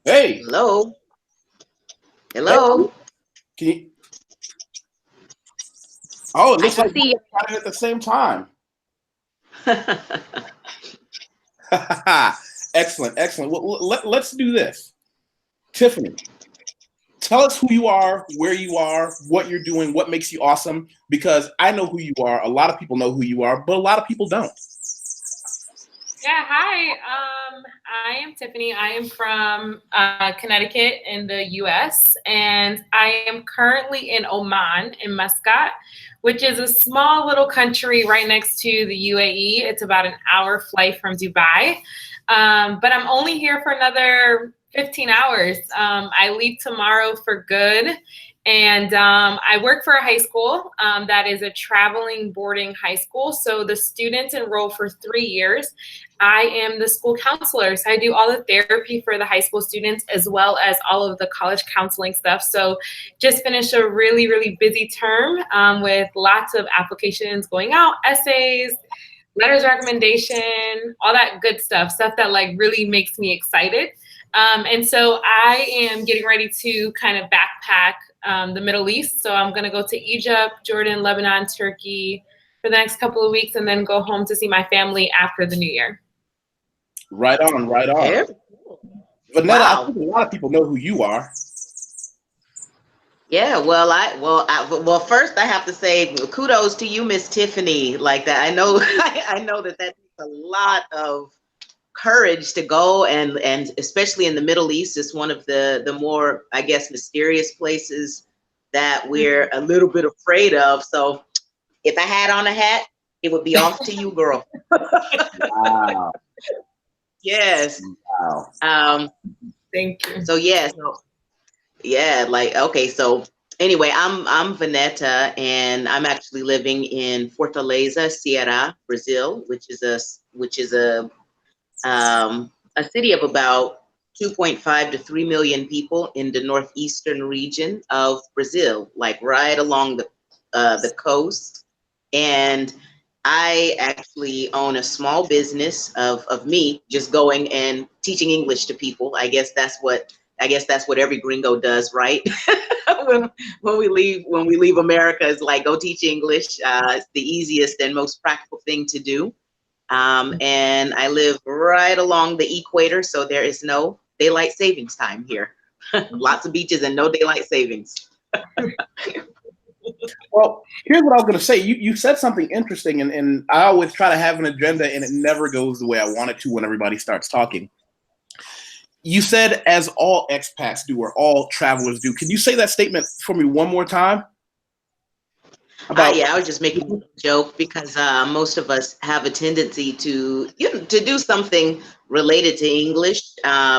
Hey, Hello. hey, Hello. can you? Oh, it I looks can like see we're starting at the same time. you. Excellent, excellent. Well, let's do this. Tiffany, tell us who you are, where you are, what you're doing, what makes you awesome. Because I know who you are. A lot of people know who you are, but a lot of people don't. Yeah, hi. I am Tiffany. I am from Connecticut in the US, and I am currently in Oman, in Muscat, which is a small little country right next to the UAE. It's about an hour flight from Dubai. But I'm only here for another 15 hours. I leave tomorrow for good. And I work for a high school that is a traveling boarding high school. So the students enroll for 3 years. I am the school counselor. So I do all the therapy for the high school students as well as all of the college counseling stuff. So just finished a really, really busy term with lots of applications going out, essays, letters of recommendation, all that good stuff that like really makes me excited. And so I am getting ready to kind of backpack the Middle East. So I'm going to go to Egypt, Jordan, Lebanon, Turkey for the next couple of weeks, and then go home to see my family after the new year. Right on, right on. Very cool. Vonetta, I Wow. think a lot of people know who you are. Yeah. Well, first I have to say kudos to you, Miss Tiffany. Like that, I know, I know that takes a lot of courage to go, and especially in the Middle East, it's one of the more, I guess, mysterious places that we're a little bit afraid of. So if I had on a hat, it would be off to you, girl. Wow, Yes. wow. Thank you. So yeah. So yeah. Like okay. So anyway, I'm Vonetta, and I'm actually living in Fortaleza, Ceará, Brazil, which is a city of about 2.5 to 3 million people in the northeastern region of Brazil, like right along the coast. And I actually own a small business of me just going and teaching English to people. I guess that's what every gringo does, right? when when we leave America, it's like go teach English. It's the easiest and most practical thing to do. And I live right along the equator, so there is no daylight savings time here. Lots of beaches and no daylight savings. Well, here's what I was going to say. You said something interesting, and I always try to have an agenda, and it never goes the way I want it to when everybody starts talking. You said, as all expats do, or all travelers do. Can you say that statement for me one more time? About Yeah, I was just making a joke because most of us have a tendency to to do something related to English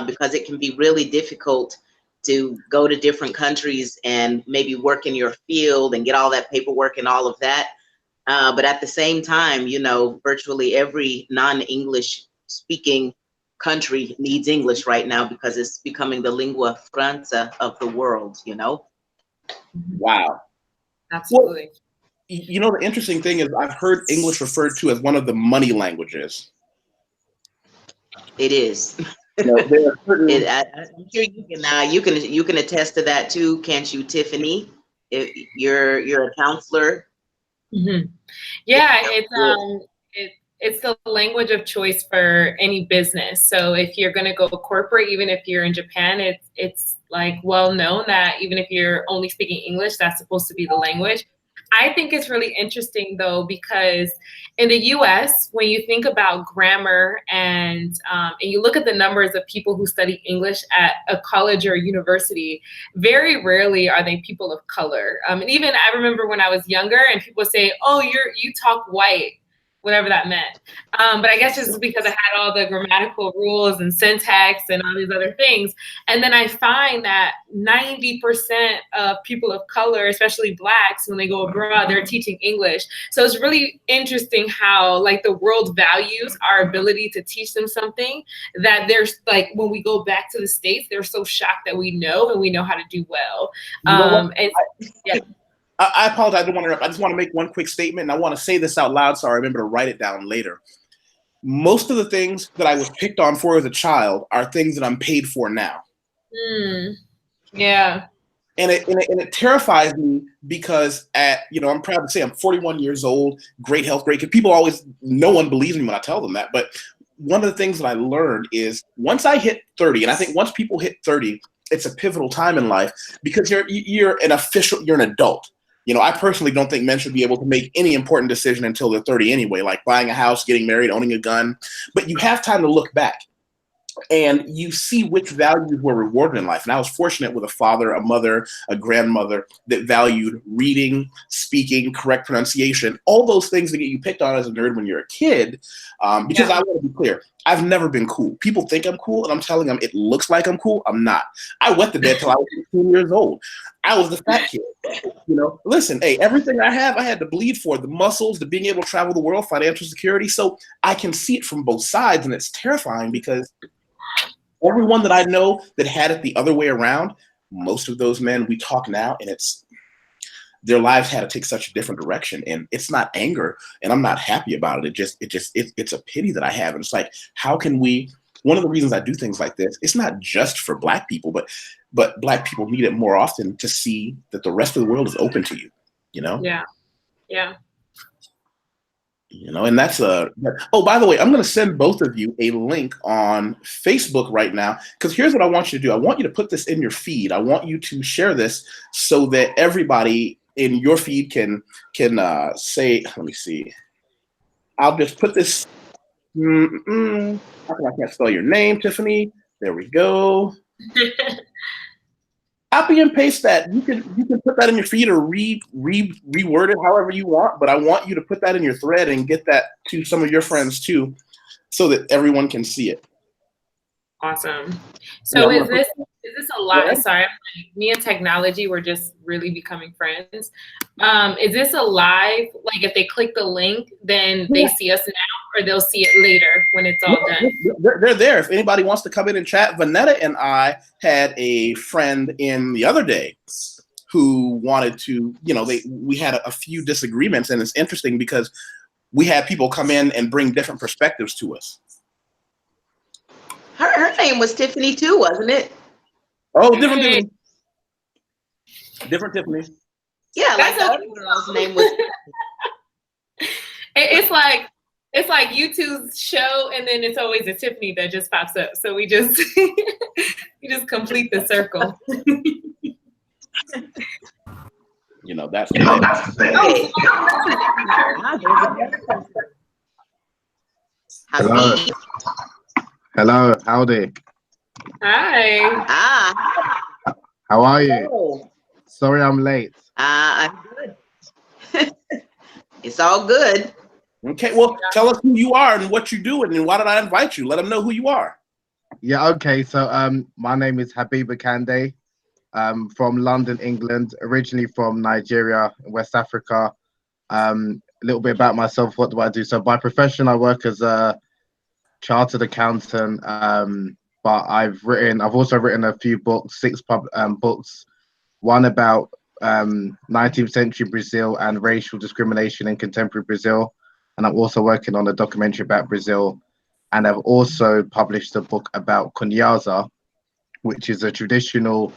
because it can be really difficult to go to different countries and maybe work in your field and get all that paperwork and all of that. But at the same time, virtually every non-English speaking country needs English right now because it's becoming the lingua franca of the world. wow. Well, Absolutely. the interesting thing is I've heard English referred to as one of the money languages. It is. There are certain. I'm sure you can attest to that too, can't you, Tiffany? If you're a counselor. Mhm. Yeah, Good. it's the language of choice for any business. So if you're going to go corporate, even if you're in Japan, it's like well known that even if you're only speaking English, that's supposed to be the language. I think it's really interesting though because in the U.S., when you think about grammar and you look at the numbers of people who study English at a college or a university, very rarely are they people of color. And even I remember when I was younger and people would say, oh, you talk white, whatever that meant. But I guess just because I had all the grammatical rules and syntax and all these other things. And then I find that 90% of people of color, especially Blacks, when they go abroad, they're teaching English. So it's really interesting how like the world values our ability to teach them something that there's like when we go back to the States, they're so shocked that we know and we know how to do well. You know what? And yeah. I apologize. I don't want to interrupt. I just want to make one quick statement, and I want to say this out loud so I remember to write it down later. Most of the things that I was picked on for as a child are things that I'm paid for now. Yeah. And it terrifies me because I'm proud to say I'm 41 years old, great health, great. People always, no one believes me when I tell them that. But one of the things that I learned is once I hit 30, and I think once people hit 30, it's a pivotal time in life because you're an adult. I personally don't think men should be able to make any important decision until they're 30 anyway, like buying a house, getting married, owning a gun. But you have time to look back. And you see which values were rewarded in life. And I was fortunate with a father, a mother, a grandmother that valued reading, speaking, correct pronunciation, all those things that get you picked on as a nerd when you're a kid. Because I want to be clear, I've never been cool. People think I'm cool, and I'm telling them it looks like I'm cool. I'm not. I wet the bed till I was 15 years old. I was the fat kid. Listen, hey, everything I have, I had to bleed for. The muscles, the being able to travel the world, financial security. So I can see it from both sides, and it's terrifying because everyone that I know that had it the other way around, most of those men, we talk now, and their lives had to take such a different direction. And it's not anger, and I'm not happy about it. It's a pity that I have. And it's like, how can we? One of the reasons I do things like this, it's not just for Black people, but Black people need it more often to see that the rest of the world is open to you. Yeah. Yeah. And that's oh, by the way, I'm going to send both of you a link on Facebook right now, because here's what I want you to do. I want you to put this in your feed. I want you to share this so that everybody in your feed can say, let me see. I'll just put this. How come I can't spell your name, Tiffany? There we go. Copy and paste that. You can put that in your feed or reword it however you want, but I want you to put that in your thread and get that to some of your friends too, so that everyone can see it. Awesome. So is this a lot? Sorry, me and technology, we're just really becoming friends. Is this a live? Like if they click the link, then they see us now, or they'll see it later when it's all done? They're there. If anybody wants to come in and chat, Vonetta and I had a friend in the other day who wanted to, we had a few disagreements, and it's interesting because we had people come in and bring different perspectives to us. Her name was Tiffany too, wasn't it? Oh, different Tiffany. Different Tiffany. Yeah, like the other girl's name was. It's like YouTube's show, and then it's always a Tiffany that just pops up. So we just we just complete the circle. That's the thing. Hello, howdy. Hi. How are you? Oh. Sorry I'm late. I'm good. It's all good. Okay, well, tell us who you are and what you do, and why did I invite you? Let them know who you are. Yeah, okay. So my name is Habeeb Akande. From London, England, originally from Nigeria, West Africa. A little bit about myself, what do I do? So by profession, I work as a chartered accountant, but I've also written a few books, 6 books, one about 19th century Brazil and racial discrimination in contemporary Brazil, and I'm also working on a documentary about Brazil, and I've also published a book about kunyaza, which is a traditional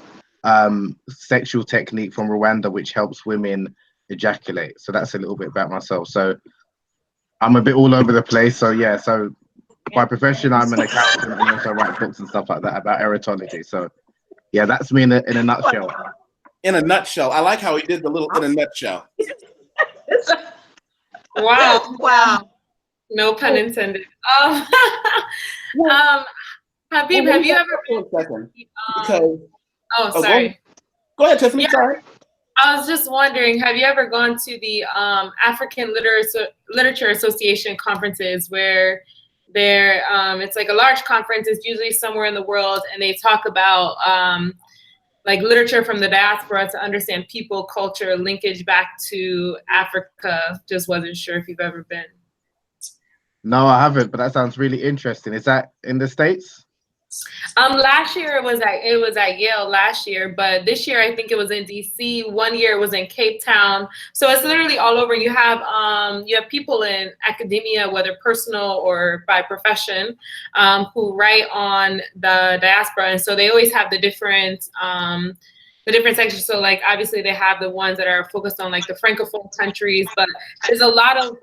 sexual technique from Rwanda which helps women ejaculate. So that's a little bit about myself. So I'm a bit all over the place. So yeah, so by profession, I'm an accountant and also write books and stuff like that about erotology. So yeah, that's me in a nutshell. In a nutshell. I like how he did the little in a nutshell. Wow. Wow. No pun intended. Habeeb, have you ever been? Sorry. Go ahead, Tiffany. Yeah. Sorry. I was just wondering, have you ever gone to the African Literature Association conferences where it's like a large conference, it's usually somewhere in the world, and they talk about like literature from the diaspora to understand people, culture, linkage back to Africa? Just wasn't sure if you've ever been. No, I haven't, but that sounds really interesting. Is that in the States? Last year it was at Yale last year, but this year I think it was in DC. One year it was in Cape Town. So it's literally all over. You have people in academia, whether personal or by profession, who write on the diaspora, and so they always have the different sections. So like obviously they have the ones that are focused on like the francophone countries, but there's a lot of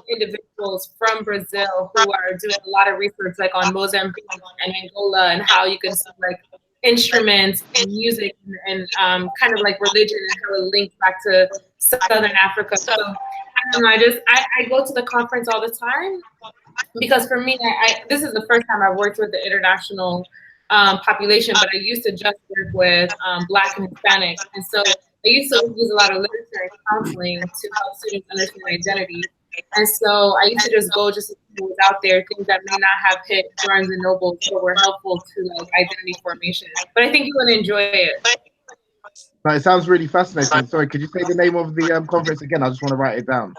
individuals from Brazil who are doing a lot of research like on Mozambique and Angola and how you can see like instruments, music, and kind of like religion and how it links back to Southern Africa. So I don't know, I go to the conference all the time because for me, this is the first time I've worked with the international population, but I used to just work with Black and Hispanic. And so I used to use a lot of literature and counseling to help students understand identity. And so I used to just go just to see what was out there, things that may not have hit Barnes and Noble, but were helpful to like identity formation. But I think you would enjoy it. No, it sounds really fascinating. Sorry, could you say the name of the conference again? I just want to write it down.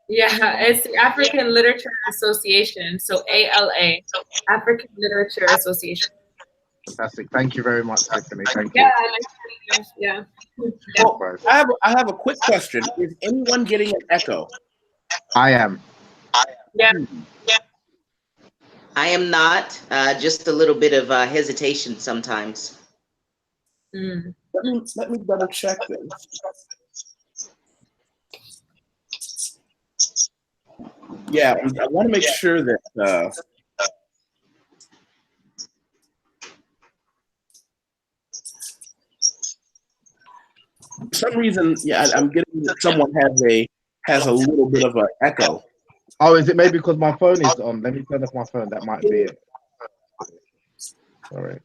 Yeah, it's the African Literature Association. So ALA, African Literature Association. Fantastic. Thank you very much, Tiffany. Thank you. Yeah. Well, I have a quick question. Is anyone getting an echo? I am. Yeah. I am not. Just a little bit of hesitation sometimes. Mm. Let me double check this. Yeah, I want to make sure that. For some reason, yeah, I'm getting that someone has a little bit of an echo. Oh, is it maybe because my phone is on? Let me turn off my phone. That might be it. Sorry.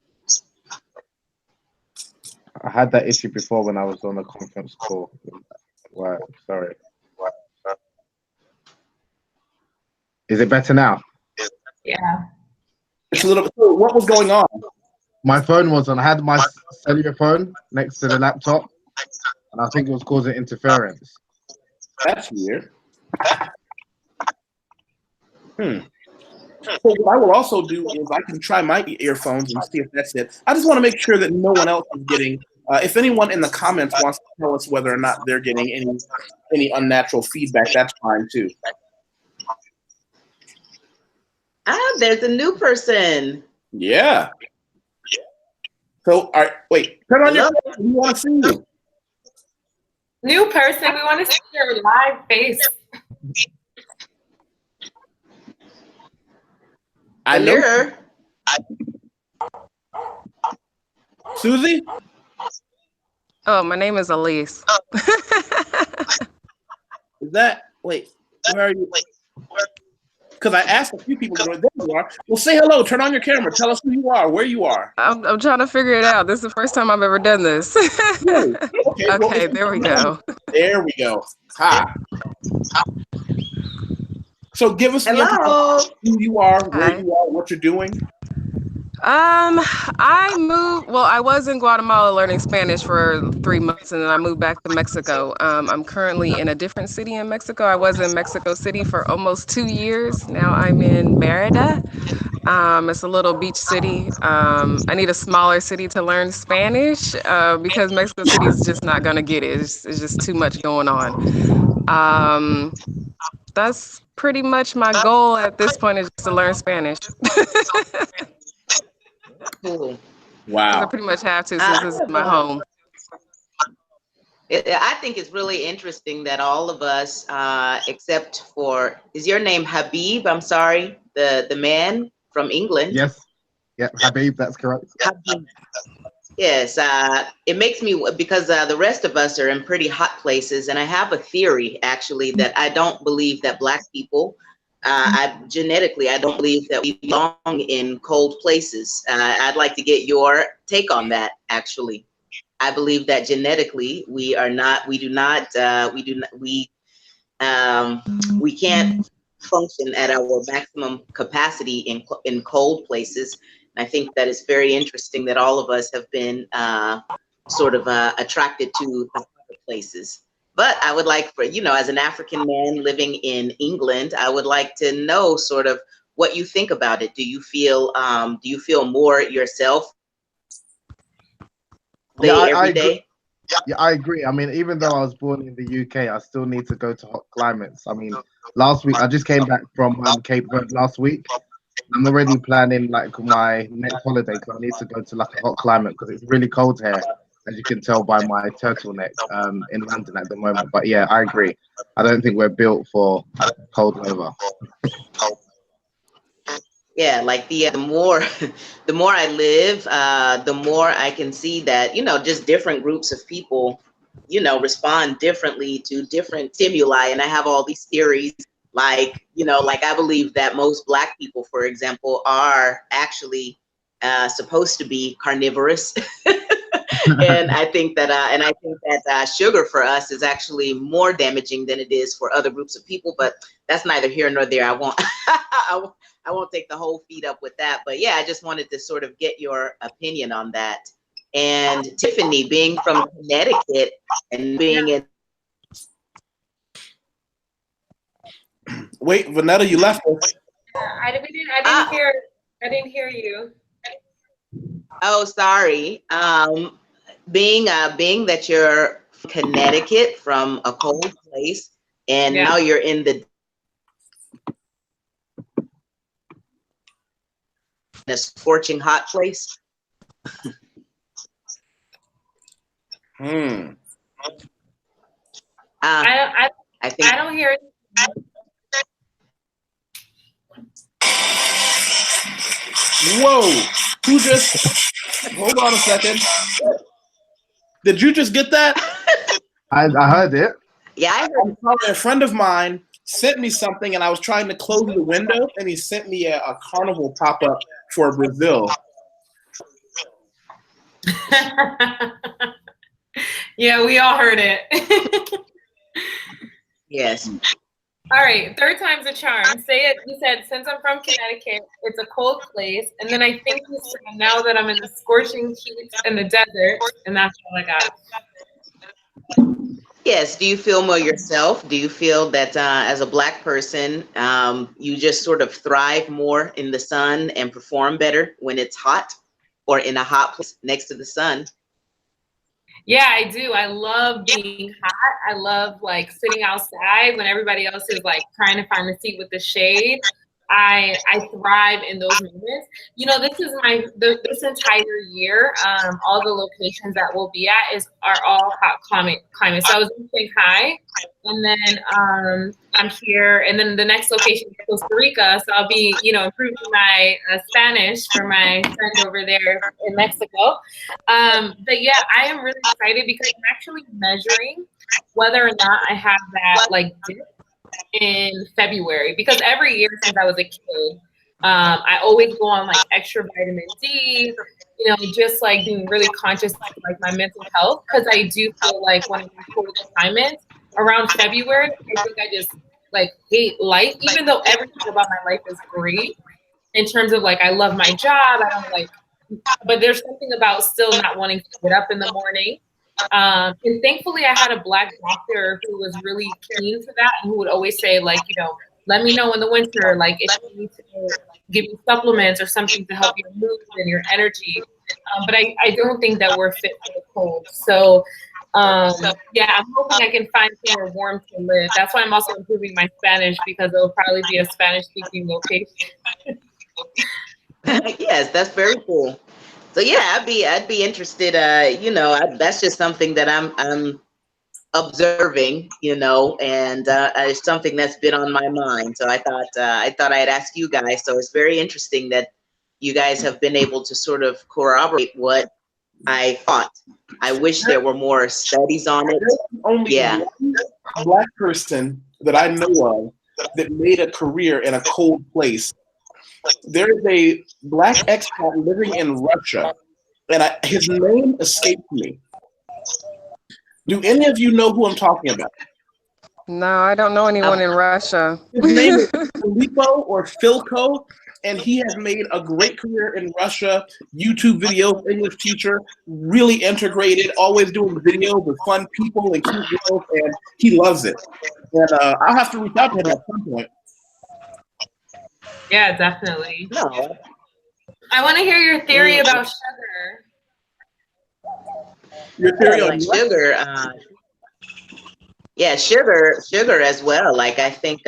I had that issue before when I was on a conference call. Wow, sorry. Is it better now? Yeah. It's a little. What was going on? My phone was on. I had my cellular phone next to the laptop, and I think it was causing interference. That's weird. So what I will also do is I can try my earphones and see if that's it. I just want to make sure that no one else is getting. If anyone in the comments wants to tell us whether or not they're getting any unnatural feedback, that's fine too. There's a new person. Yeah. So, all right, wait. Turn on your phone. We want to see you. New person, we want to see your live face. I know. Susie? Oh, my name is Elise. Is that, wait, where are you? Because I asked a few people, there you are. Well, say hello, turn on your camera, tell us who you are, where you are. I'm trying to figure it out. This is the first time I've ever done this. Really? Okay, Okay, there we go. There we go. Ha. So give us who you are, where you are, what you're doing. I was in Guatemala learning Spanish for 3 months, and then I moved back to Mexico. I'm currently in a different city in Mexico. I was in Mexico City for almost 2 years. Now I'm in Merida. It's a little beach city. I need a smaller city to learn Spanish because Mexico City is just not gonna get it. It's just too much going on. That's pretty much my goal at this point, is just to learn Spanish. Cool. Wow. I pretty much have to, since this is my home. I think it's really interesting that all of us, except for, is your name Habeeb? I'm sorry, the man from England. Yes. Yep, Habeeb, that's correct. Habeeb. Yes, it makes me, because the rest of us are in pretty hot places, and I have a theory, actually, that I don't believe that Black people, genetically, I don't believe that we belong in cold places. I'd like to get your take on that, actually. I believe that genetically, we can't function at our maximum capacity in cold places. I think that it's very interesting that all of us have been sort of attracted to other places. But I would like for, as an African man living in England, I would like to know sort of what you think about it. Do you feel more yourself every day? Yeah, I agree. I mean, even though I was born in the UK, I still need to go to hot climates. I mean, last week I just came back from Cape Verde last week. I'm already planning like my next holiday because I need to go to like a hot climate because it's really cold here, as you can tell by my turtleneck in London at the moment. But yeah, I agree. I don't think we're built for cold weather. Yeah, like the more the more I live, the more I can see that, you know, just different groups of people, you know, respond differently to different stimuli. And I have all these theories, like, you know, like I believe that most Black people, for example, are actually supposed to be carnivorous. And I think that sugar for us is actually more damaging than it is for other groups of people. But that's neither here nor there. I won't I won't take the whole feed up with that. But yeah, I just wanted to sort of get your opinion on that. And Tiffany, being from Connecticut and being in. Wait, Vonetta, you left us. I didn't hear you. Oh, sorry. Being that you're from Connecticut, from a cold place, and now you're in a scorching hot place. I think I don't hear it. Whoa! Who just? Hold on a second. Did you just get that? I heard it. Yeah, I heard. A friend of mine sent me something, and I was trying to close the window, and he sent me a carnival pop-up for Brazil. Yeah, we all heard it. Yes. All right, third time's a charm. Say it. You said, since I'm from Connecticut, it's a cold place. And then I think you said, now that I'm in the scorching heat in the desert, and that's all I got. Yes. Do you feel more yourself? Do you feel that as a Black person, you just sort of thrive more in the sun and perform better when it's hot or in a hot place next to the sun? Yeah, I do. I love being hot. I love like sitting outside when everybody else is like trying to find a seat with the shade. I thrive in those moments. You know, this is this entire year. All the locations that we'll be at are all hot climates. So I was in Shanghai, and then I'm here, and then the next location is Costa Rica. So I'll be, you know, improving my Spanish for my friend over there in Mexico. But yeah, I am really excited because I'm actually measuring whether or not I have that like dip in February, because every year since I was a kid, I always go on like extra vitamin D, you know, just like being really conscious of like my mental health, because I do feel like when I'm in cold climates around February, I think I just like hate life, even though everything about my life is great in terms of like I love my job, I don't like, but there's something about still not wanting to get up in the morning. And thankfully I had a Black doctor who was really keen to that, and who would always say like, you know, let me know in the winter, like if you need to give you supplements or something to help your mood and your energy. But I don't think that we're fit for the cold. So yeah, I'm hoping I can find somewhere warm to live. That's why I'm also improving my Spanish, because it'll probably be a Spanish speaking location. Yes, that's very cool. So yeah, I'd be interested. You know, that's just something that I'm observing, you know, and it's something that's been on my mind. So I thought I'd ask you guys. So it's very interesting that you guys have been able to sort of corroborate what I thought. I wish there were more studies on it. Only one Black person that I know of that made a career in a cold place. There is a Black expat living in Russia, and his name escaped me. Do any of you know who I'm talking about? No, I don't know anyone in Russia. His name is Filippo or Filco, and he has made a great career in Russia. YouTube videos, English teacher, really integrated, always doing videos with fun people and cute girls, and he loves it. And I'll have to reach out to him at some point. Yeah, definitely. No. I want to hear your theory about sugar. Your theory on like sugar, yeah, sugar as well. Like I think,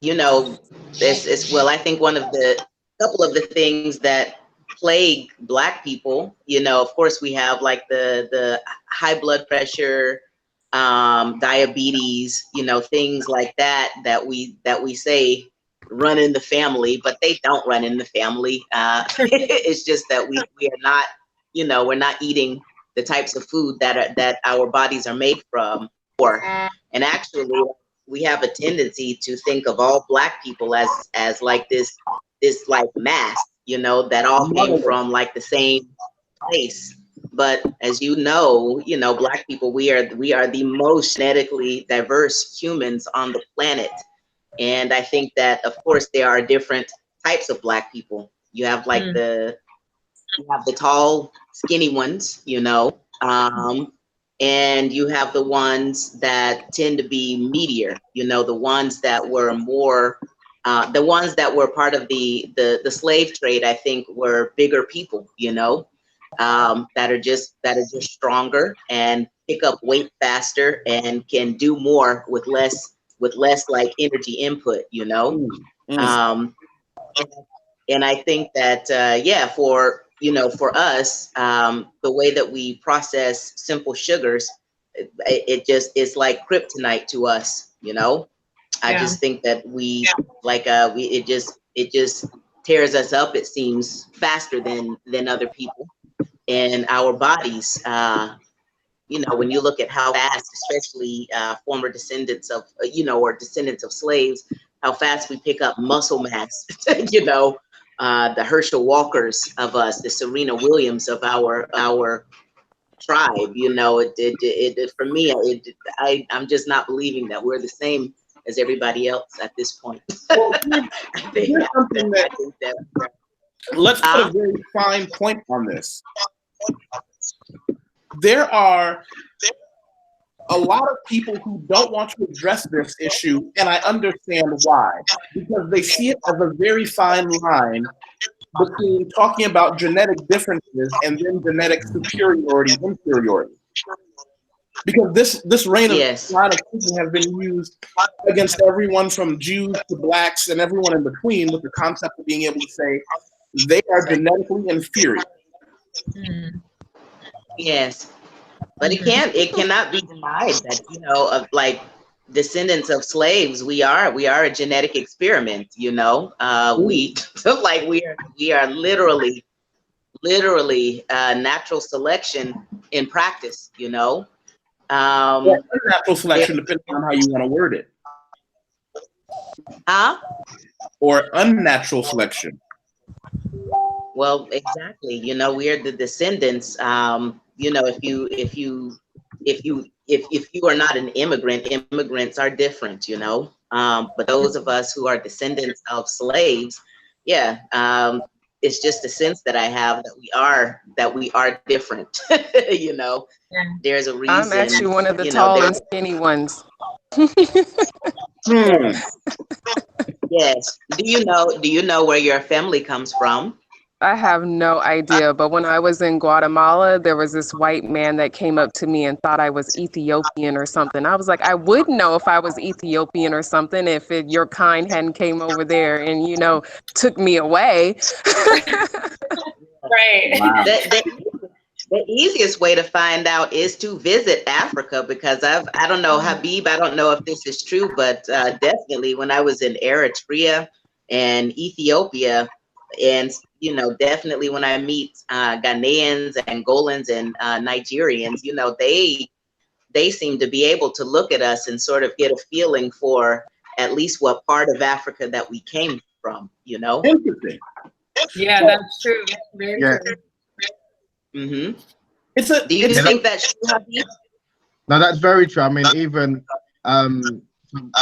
you know, this is well. I think one of the couple of the things that plague Black people. You know, of course, we have like the high blood pressure, diabetes. You know, things like that that we say run in the family, but they don't run in the family. It's just that we are not, you know, we're not eating the types of food that our bodies are made from. And actually, we have a tendency to think of all Black people as like this like mass, you know, that all came from like the same place. But as you know, Black people, we are the most genetically diverse humans on the planet. And I think that, of course, there are different types of Black people. You have like you have the tall, skinny ones, you know, and you have the ones that tend to be meatier, you know, the ones that were more, the ones that were part of the slave trade, I think, were bigger people, you know, that are just stronger and pick up weight faster and can do more with less like energy input, you know. And I think that yeah, for us, the way that we process simple sugars, it just is like kryptonite to us, you know. I just think that we like it just tears us up, it seems, faster than other people. And our bodies, you know, when you look at how fast, especially former descendants of, or descendants of slaves, how fast we pick up muscle mass, you know, the Herschel Walkers of us, the Serena Williams of our tribe, you know, it for me, I'm just not believing that we're the same as everybody else at this point. Well, here's something let's put a very fine point on this. There are a lot of people who don't want to address this issue, and I understand why. Because they see it as a very fine line between talking about genetic differences and then genetic superiority, inferiority. Because this reign of line of thinking has been used against everyone from Jews to Blacks and everyone in between, with the concept of being able to say they are genetically inferior. Yes, but it cannot be denied that, you know, of like descendants of slaves, we are a genetic experiment, you know. We like we are literally natural selection in practice, you know. Natural selection, depending on how you want to word it. Or unnatural selection. Well, exactly. You know, we are the descendants. You know, if you are not an immigrant, immigrants are different, you know. But those of us who are descendants of slaves, it's just a sense that I have that we are different. You know, there's a reason. I'm actually one of the tall and skinny ones. Yes. Do you know where your family comes from? I have no idea, but when I was in Guatemala, there was this white man that came up to me and thought I was Ethiopian or something. I was like, I would know if I was Ethiopian or something if your kind hadn't came over there and, you know, took me away. Right. Wow. The easiest way to find out is to visit Africa, because I don't know, Habeeb, I don't know if this is true, but definitely when I was in Eritrea and Ethiopia, and you know, definitely when I meet Ghanaians, Angolans, and Nigerians, you know, they seem to be able to look at us and sort of get a feeling for at least what part of Africa that we came from, you know. Interesting. Yeah, that's true. Very true. Mm-hmm. Do you think that's true, Habeeb? No, that's very true. I mean, even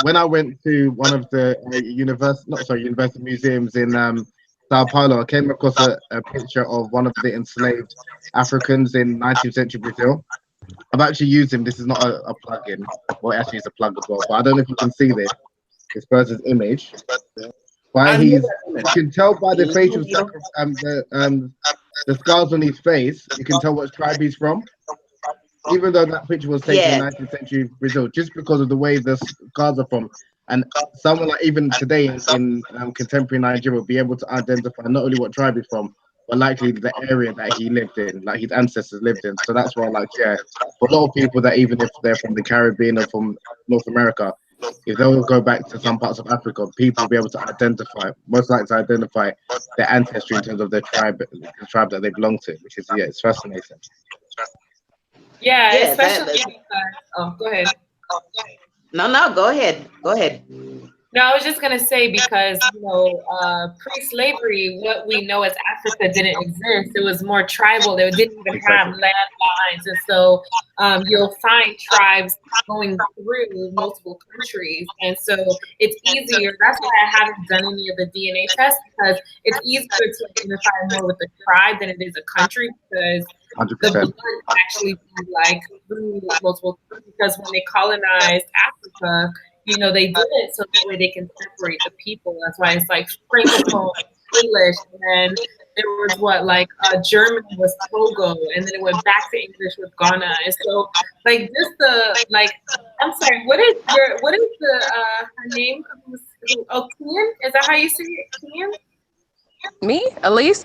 when I went to one of the university museums in Sao Paulo, I came across a picture of one of the enslaved Africans in 19th century Brazil. I've actually used him. This is not a plug-in. Well, actually, it's a plug as well. But I don't know if you can see this person's image. Why I know he's, that you image. can tell by the facial the scars on his face, you can tell what tribe he's from. Even though that picture was taken in Yes. 19th century Brazil, just because of the way the scars are from. And someone like even today in contemporary Nigeria will be able to identify not only what tribe he's from, but likely the area that he lived in, like his ancestors lived in. So that's why, like, yeah, for a lot of people that even if they're from the Caribbean or from North America, if they'll go back to some parts of Africa, people will be able to identify, most likely to identify their ancestry in terms of their tribe, the tribe that they belong to, which is, yeah, it's fascinating. Yeah, Yeah, especially oh, go ahead. No, go ahead. Go ahead. No, I was just gonna say because pre-slavery, what we know as Africa didn't exist. It was more tribal. They didn't even have landlines, and so you'll find tribes going through multiple countries, and so it's easier. That's why I haven't done any of the DNA tests because it's easier to identify more with the tribe than it is a country because 100%. the blood actually be like through multiple. Because when they colonized Africa, they did it so that way they can separate the people. That's why it's like Francophone, English, and then there was German was Togo, and then it went back to English with Ghana. And so I'm sorry, what is her name? Kian? Is that how you say it? Kian? Me? Elise?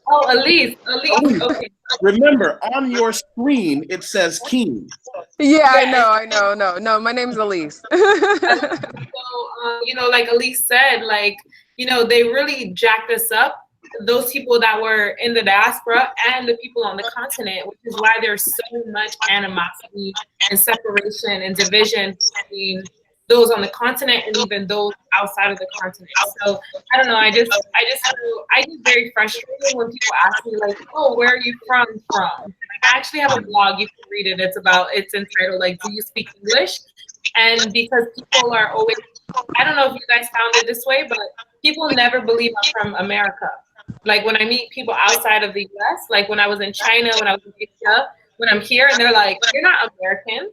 Oh, Elise. Okay. Remember, on your screen it says Keen. Yeah, I know. No, my name's Elise. So, like Elise said, they really jacked us up. Those people that were in the diaspora and the people on the continent, which is why there's so much animosity and separation and division between those on the continent and even those outside of the continent. So I don't know. I get very frustrated when people ask me like, "Oh, where are you from?" I actually have a blog. You can read it. It's entitled like, "Do you speak English?" And because people are always, I don't know if you guys found it this way, but people never believe I'm from America. Like when I meet people outside of the U.S., like when I was in China, when I was in Asia, when I'm here, and they're like, "You're not American.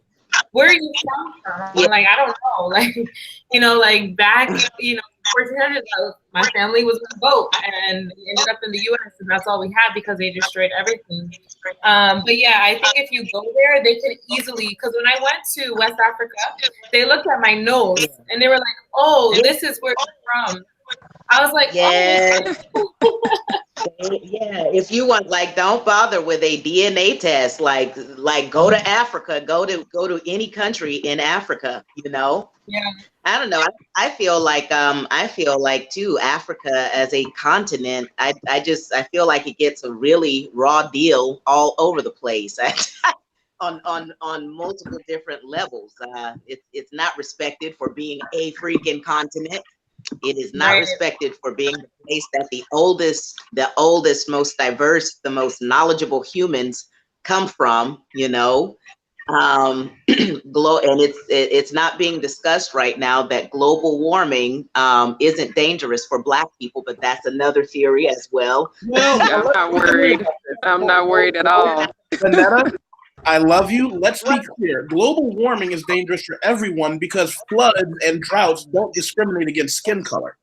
Where are you from?" I'm like, I don't know. Like back, 1400s, my family was on a boat and we ended up in the U.S. and that's all we had because they destroyed everything. But yeah, I think if you go there, they can easily, because when I went to West Africa, they looked at my nose and they were like, "Oh, this is where you're from." I was like, yeah. Yeah, if you want, don't bother with a DNA test. Like go to Africa, go to any country in Africa. Yeah. I don't know. I feel like too, Africa as a continent. I feel like it gets a really raw deal all over the place. On multiple different levels. It's not respected for being a freaking continent. It is not respected for being the place that the oldest, most diverse, the most knowledgeable humans come from, and it's not being discussed right now that global warming isn't dangerous for Black people, but that's another theory as well. Well, I'm not worried. I'm not worried at all. Vonetta, I love you. Let's be clear. Global warming is dangerous for everyone because floods and droughts don't discriminate against skin color.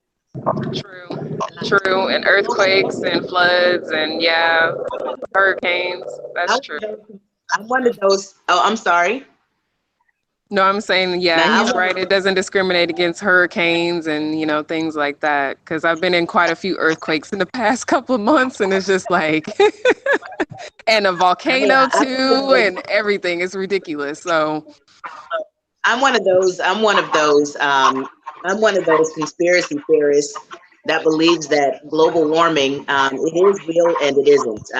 True. And earthquakes and floods and hurricanes. That's true. I'm one of those. Oh, I'm sorry. No, I'm saying, he's right. It doesn't discriminate against hurricanes and, things like that. Because I've been in quite a few earthquakes in the past couple of months, and it's just like, and a volcano too, and everything is ridiculous. So I'm one of those conspiracy theorists that believes that global warming, it is real and it isn't.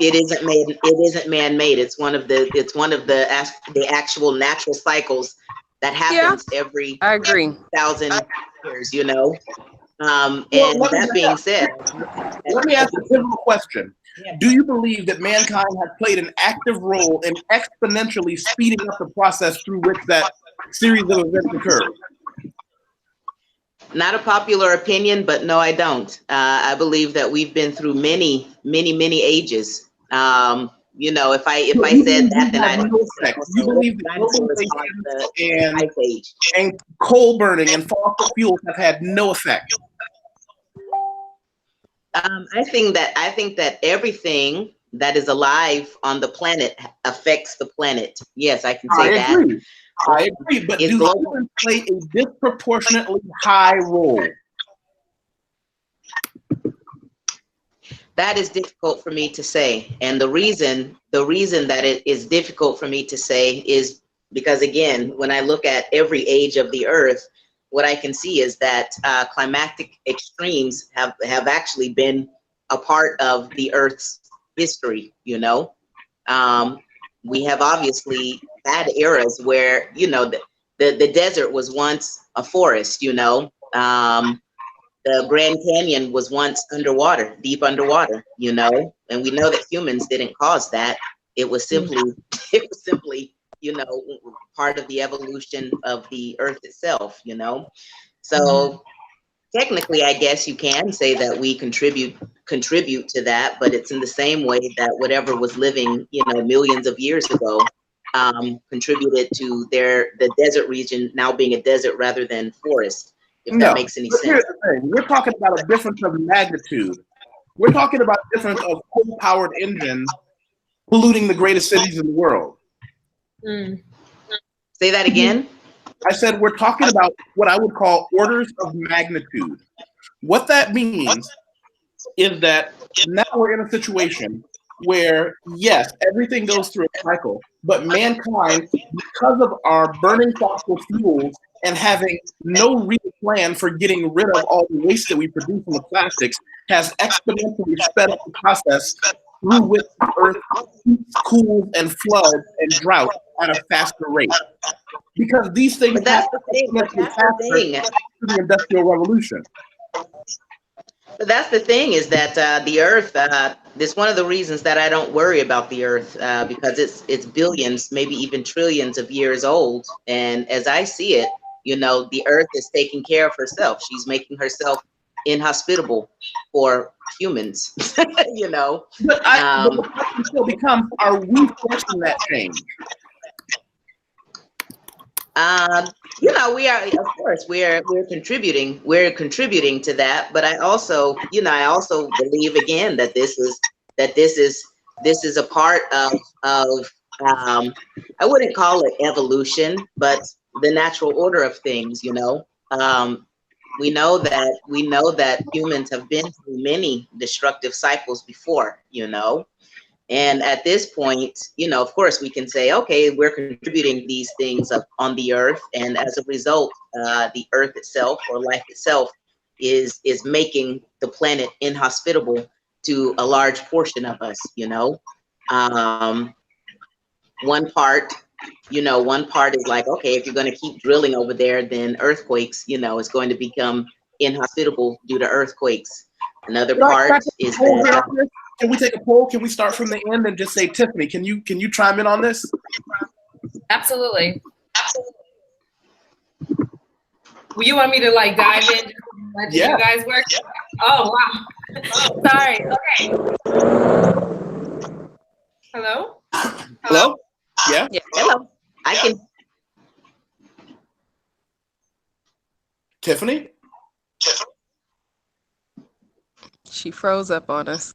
It isn't man-made. It's one of the actual natural cycles that happens every 1,000 years, And that being said, let me ask a pivotal question. Do you believe that mankind has played an active role in exponentially speeding up the process through which that series of events occurred? Not a popular opinion, but no, I don't. I believe that we've been through many, many, many ages You know, if I You said that, believe then I'd have no effect. You believe that globalization and coal burning and fossil fuels have had no effect. I think that everything that is alive on the planet affects the planet. Yes, I can say that. I agree, but do humans play a disproportionately high role? That is difficult for me to say, and the reason that it is difficult for me to say is because, again, when I look at every age of the Earth, what I can see is that climatic extremes have actually been a part of the Earth's history. You know, we have obviously had eras where, you know, the desert was once a forest. You know. The Grand Canyon was once underwater, deep underwater, you know, and we know that humans didn't cause that. It was simply, you know, part of the evolution of the Earth itself, you know. So technically, I guess you can say that we contribute to that, but it's in the same way that whatever was living, you know, millions of years ago, contributed to the desert region now being a desert rather than forest. If that makes any sense. Here's the thing. We're talking about a difference of magnitude. We're talking about a difference of coal-powered engines polluting the greatest cities in the world. Say that again? I said we're talking about what I would call orders of magnitude. What that means is that now we're in a situation where, yes, everything goes through a cycle, but mankind, because of our burning fossil fuels and having no real plan for getting rid of all the waste that we produce from the plastics, has exponentially sped up the process through which the Earth cools and floods and drought at a faster rate. Because these things happen faster through the Industrial Revolution. But that's the thing, is that the Earth, this one of the reasons that I don't worry about the Earth, because it's billions, maybe even trillions of years old. And as I see it, you know, the Earth is taking care of herself. She's making herself inhospitable for humans, you know. But the question still becomes, are we forcing that change? You know, we are, of course, we're contributing to that. But I also, you know, I also believe again that this is a part of I wouldn't call it evolution, but the natural order of things. You know, we know that humans have been through many destructive cycles before. You know. And at this point, you know, of course, we can say, okay, we're contributing these things on the Earth, and as a result, the Earth itself, or life itself, is making the planet inhospitable to a large portion of us. You know, one part is like, okay, if you're going to keep drilling over there, then earthquakes, you know, is going to become inhospitable due to earthquakes. Another part is that. Can we take a poll? Can we start from the end and just say, Tiffany, can you chime in on this? Absolutely. Well, you want me to like dive in, let you guys work? Yeah. Oh wow. Sorry. Okay. Hello? Hello? Yeah? Hello. I can. Tiffany? She froze up on us.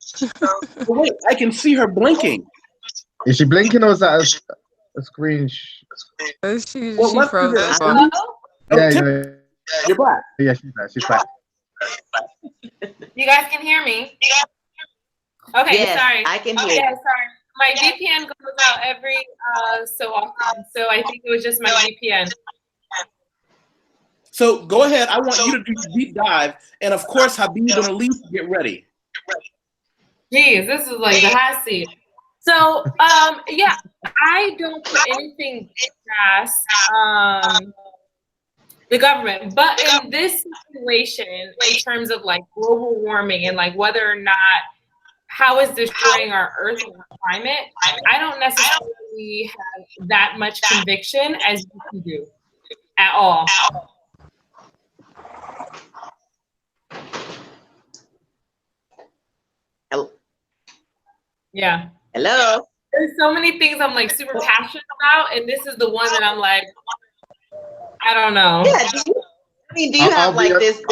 Wait, I can see her blinking. Is she blinking, or is that a screen? She froze up on us. Yeah, you're back. Yeah, she's back. She's back. You guys can hear me? Okay, yes, sorry. I can hear. Yeah, sorry. My VPN goes out every so often, so I think it was just my VPN. So go ahead. I want you to do a deep dive, and of course, Habeeb and Elise, get ready. Geez, this is like the hot seat. So, yeah, I don't put anything past the government, but in this situation, in terms of like global warming and like whether or not how is destroying our Earth and our climate, I don't necessarily have that much conviction as you do at all. Hello. Yeah. Hello. There's so many things I'm like super passionate about, and this is the one that I'm like, I don't know. Yeah. Do you have like this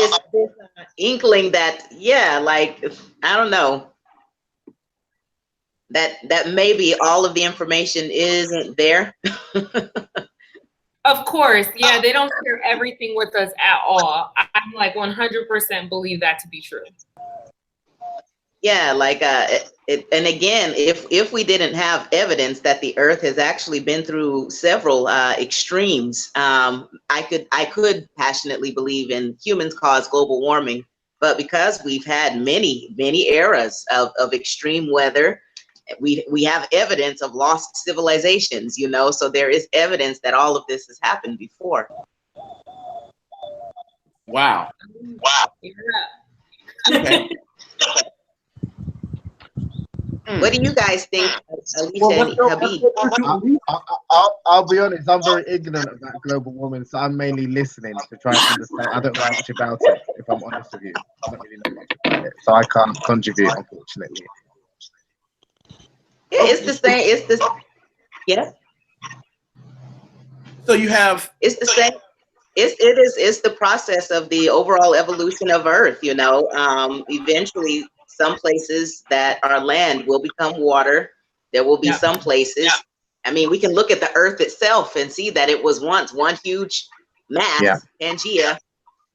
inkling that, yeah, like, I don't know, that maybe all of the information isn't there? Of course, yeah, they don't share everything with us at all. I'm like 100% believe that to be true. Yeah, like and again, if we didn't have evidence that the Earth has actually been through several extremes, I could passionately believe in humans cause global warming. But because we've had many eras of extreme weather, we have evidence of lost civilizations. You know, so there is evidence that all of this has happened before. Wow. Yeah. Okay. What do you guys think, Alicia and Habeeb? I'll be honest, I'm very ignorant about global warming, so I'm mainly listening to try and understand. I don't know much about it, if I'm honest with you. I don't really know much about it, so I can't contribute, unfortunately. Yeah, it's the same. Yeah. So you have. It's the same. It's the process of the overall evolution of Earth. You know, eventually, some places that are land will become water. There will be some places. I mean, we can look at the Earth itself and see that it was once one huge mass, Pangea.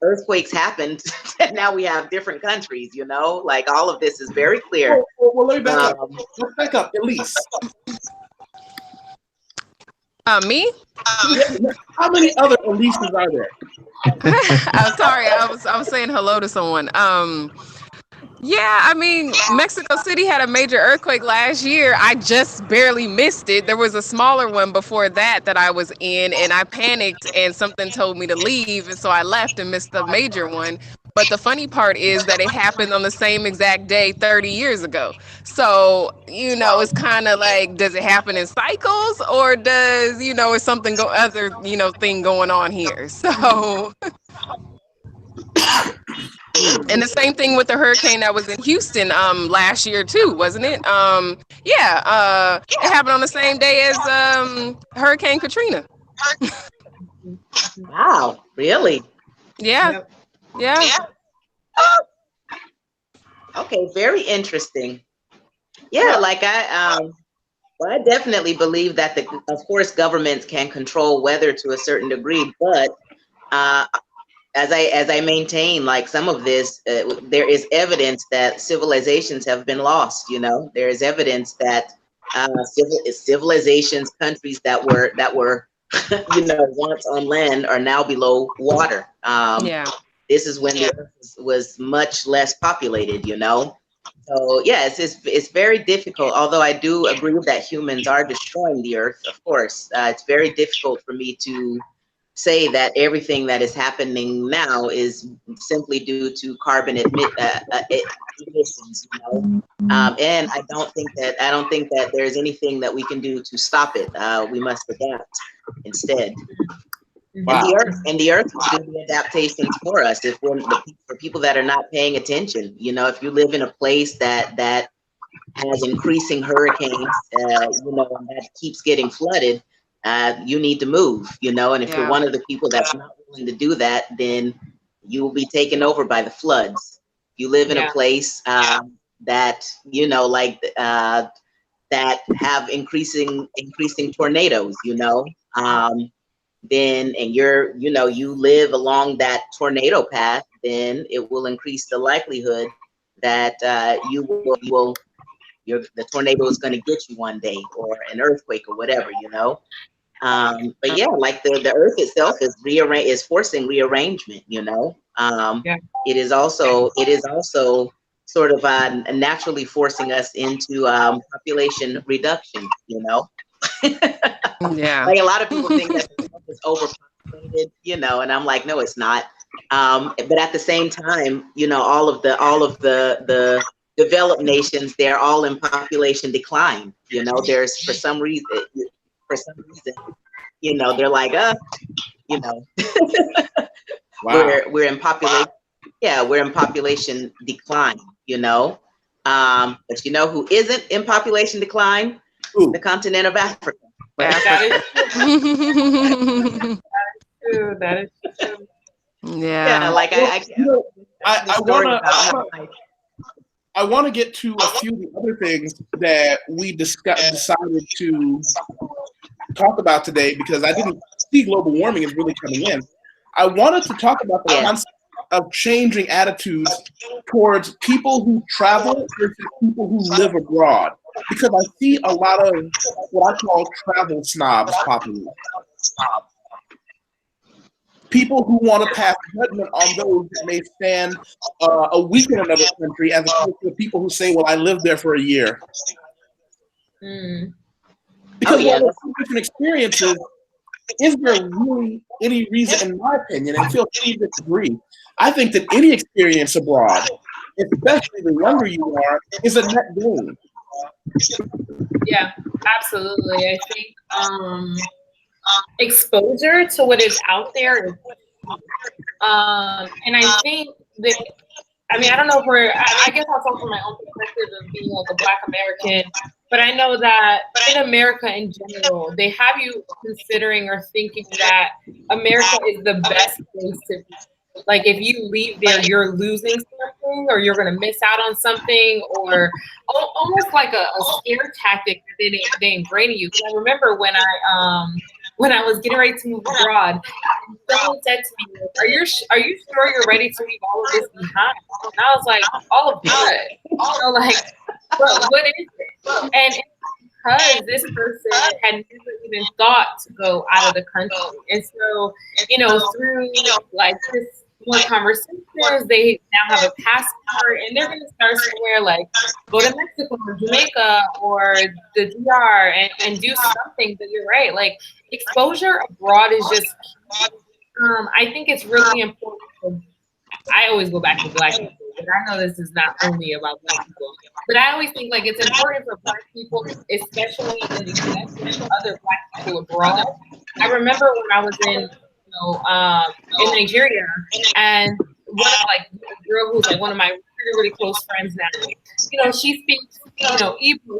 Earthquakes happened, and now we have different countries. You know, like all of this is very clear. Well, let me back up. Let's back up, Elise. Me? How many other Elises are there? I'm sorry, I was saying hello to someone. Yeah, I mean, Mexico City had a major earthquake last year. I just barely missed it. There was a smaller one before that I was in, and I panicked and something told me to leave, and so I left and missed the major one. But the funny part is that it happened on the same exact day 30 years ago. So, you know, it's kind of like, does it happen in cycles, or does, you know, is something thing going on here? So and the same thing with the hurricane that was in Houston last year too, wasn't it? It happened on the same day as Hurricane Katrina. Wow, really? Yeah. Okay, very interesting. Yeah, like I definitely believe that of course governments can control weather to a certain degree, but as I maintain, like some of this, there is evidence that civilizations have been lost. You know, there is evidence that civilizations, countries that were you know, once on land are now below water. This is when the Earth was much less populated. You know, so yeah, it's very difficult. Although I do agree that humans are destroying the Earth. Of course, it's very difficult for me to say that everything that is happening now is simply due to carbon emissions, you know. And I don't think that there's anything that we can do to stop it. We must adapt instead. Wow. And the earth will do the adaptations for us for people that are not paying attention. You know, if you live in a place that has increasing hurricanes, you know, and that keeps getting flooded, you need to move, you know, and if you're one of the people that's not willing to do that, then you will be taken over by the floods. You live in a place that, you know, like that have increasing tornadoes, you know, then, and you live along that tornado path, then it will increase the likelihood that the tornado is going to get you one day, or an earthquake or whatever, you know. But yeah, like the earth itself is forcing rearrangement, you know. It is also sort of naturally forcing us into population reduction, you know. Like a lot of people think that the world is overpopulated, you know, and I'm like, no, it's not. But at the same time, you know, all of the developed nations, they're all in population decline. You know, there's for some reason, you know, they're like, you know, wow. we're in population. Yeah, we're in population decline, you know. But you know who isn't in population decline? the continent of Africa. That is true. Yeah. Like I want to get to a few of the other things that we decided to talk about today, because I didn't see global warming is really coming in. I wanted to talk about the concept of changing attitudes towards people who travel versus people who live abroad, because I see a lot of what I call travel snobs popping up. People who want to pass judgment on those that may spend a week in another country, as opposed to the people who say, well, I lived there for a year. Because while they're different experiences, is there really any reason, in my opinion, and feel free to disagree, I think that any experience abroad, especially the younger you are, is a net gain. Yeah, absolutely. I think exposure to what is out there is, and I think that, I mean, I don't know if I guess I'll talk from my own perspective of being like a Black American, but I know that in America in general, they have you considering or thinking that America is the best place to be. Like, if you leave there, you're losing something, or you're going to miss out on something, or almost like a scare tactic that they ingrain in you. Because I remember when I was getting ready to move abroad, someone said to me, "Are you sure you're ready to leave all of this behind?" And I was like, "All of what? You know, like, what is it?" And because this person had never even thought to go out of the country, and so through like this more conversations, they now have a passport, and they're going to start somewhere like go to Mexico or Jamaica or the DR and do something. But you're right, like exposure abroad is just. I think it's really important. I always go back to Black people, but I know this is not only about Black people. But I always think like it's important for Black people, especially in the US and other Black people abroad. I remember when I was in Nigeria, and one of like a girl who's like one of my really close friends now. She speaks Igbo,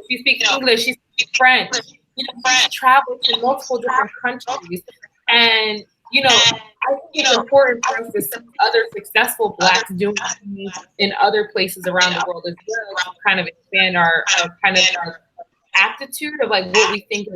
she speaks English, she speaks French. She's traveled to multiple different countries, and I think it's important for us to see other successful Blacks doing things in other places around the world as well, to kind of expand our kind of our aptitude of like what we think is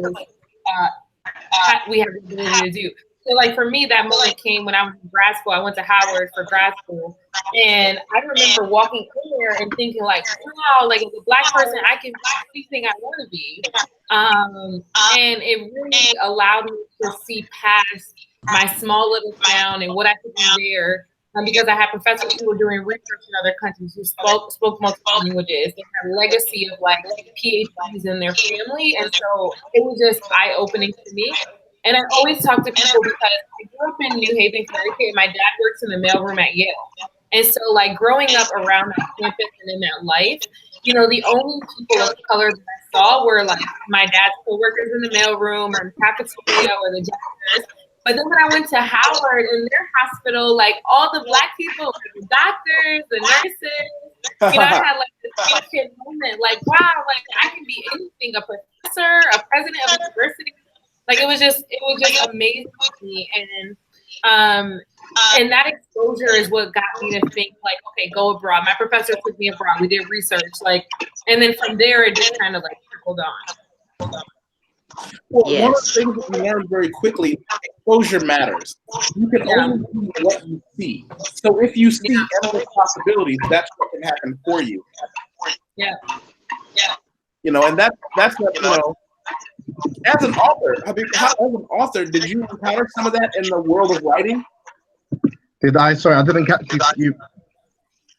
we have the ability to do. So like for me, that moment came when I was in grad school. I went to Howard for grad school, and I remember walking in there and thinking like, wow, like as a Black person, I can be anything I want to be. And it really allowed me to see past my small little town and what I could do there, because I had professors who were doing research in other countries who spoke multiple languages. They had a legacy of like PhDs in their family, and so it was just eye-opening to me. And I always talk to people because I grew up in New Haven, Connecticut. My dad works in the mailroom at Yale, and so like growing up around that campus and in that life, the only people of color that I saw were like my dad's coworkers in the mailroom or in the cafeteria or the janitors. But then when I went to Howard in their hospital, like all the Black people, the doctors, the nurses, I had like this kid moment, like, wow, like I can be anything, a professor, a president of a university. Like it was just amazing to me. And that exposure is what got me to think like, okay, go abroad. My professor took me abroad. We did research, and then from there it just kind of like trickled on. Well, one of the things that we learned very quickly, exposure matters. You can only see what you see. So if you see endless possibilities, that's what can happen for you. Yeah. And that's what, as an author, did you encounter some of that in the world of writing? Sorry, I didn't catch you.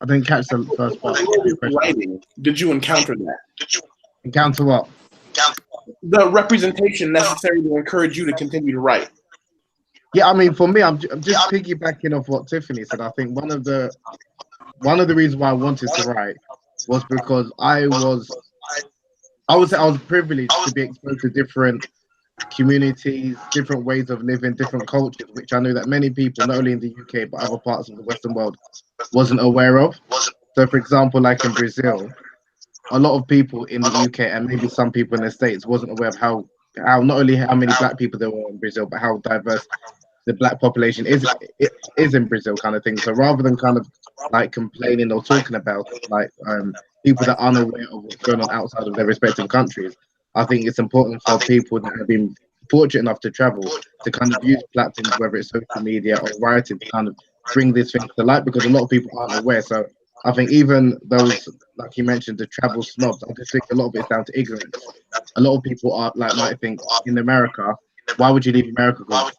I didn't catch the first part. Writing. Did you encounter that? Encounter what? The representation necessary to encourage you to continue to write. Yeah, I mean, for me, I'm just piggybacking off what Tiffany said. I think one of the reasons why I wanted to write was because I was privileged to be exposed to different communities, different ways of living, different cultures, which I knew that many people, not only in the UK but other parts of the Western world, wasn't aware of. So, for example, like in Brazil, a lot of people in the UK and maybe some people in the States wasn't aware of how not only how many black people there were in Brazil, but how diverse the black population is in Brazil, kind of thing. So rather than kind of like complaining or talking about like people that aren't aware of what's going on outside of their respective countries, I think it's important for people that have been fortunate enough to travel to kind of use platforms, whether it's social media or writing, to kind of bring this thing to light, because a lot of people aren't aware. So I think even those, like you mentioned, the travel snobs, I just think a lot of it's down to ignorance. A lot of people are like might think in America, why would you leave America? Because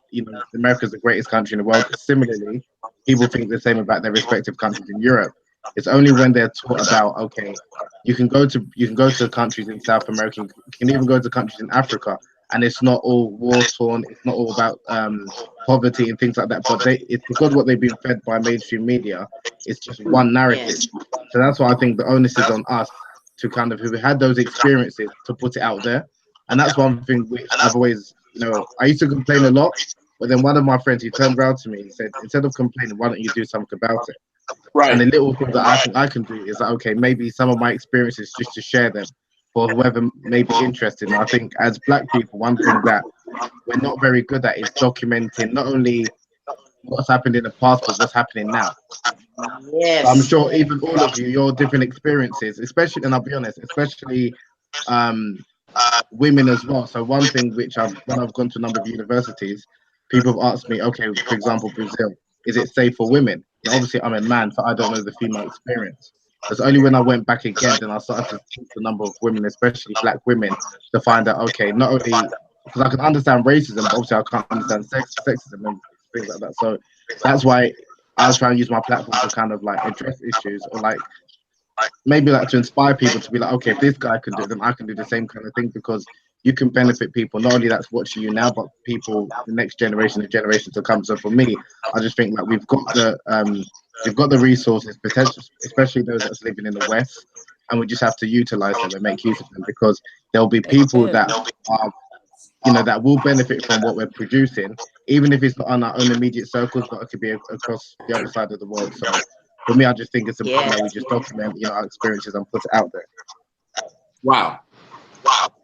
America's the greatest country in the world. Similarly, people think the same about their respective countries in Europe. It's only when they're taught about, okay, you can go to countries in South America, you can even go to countries in Africa, and it's not all war torn. It's not all about poverty and things like that. But it's because what they've been fed by mainstream media. It's just one narrative. So that's why I think the onus is on us to kind of, who had those experiences, to put it out there. And that's one thing which I've always, I used to complain a lot, but then one of my friends, he turned around to me and said, instead of complaining, why don't you do something about it? Right. And the little thing that I think I can do is like, okay, maybe some of my experiences, just to share them for whoever may be interested. And I think as Black people, one thing that we're not very good at is documenting not only what's happened in the past, but what's happening now. Yes. I'm sure even all of you, your different experiences, especially, and I'll be honest, especially women as well. So one thing which when I've gone to a number of universities, people have asked me, okay, for example, Brazil, is it safe for women? And obviously, I'm a man, so I don't know the female experience. It's only when I went back again, then I started to talk to a number of women, especially Black women, to find out, okay, not only, because I can understand racism, but obviously I can't understand sexism and things like that. So that's why I was trying to use my platform to kind of like address issues, or like maybe like to inspire people to be like, okay, if this guy can do it, then I can do the same kind of thing, because you can benefit people, not only that's watching you now, but people, the next generation, the generation to come. So for me, I just think that we've got the resources, potential, especially those that's living in the West, and we just have to utilize them and make use of them, because there'll be people that are, that will benefit from what we're producing, even if it's not on our own immediate circles, but it could be across the other side of the world. So for me, I just think it's important that we just document, our experiences and put it out there. Wow.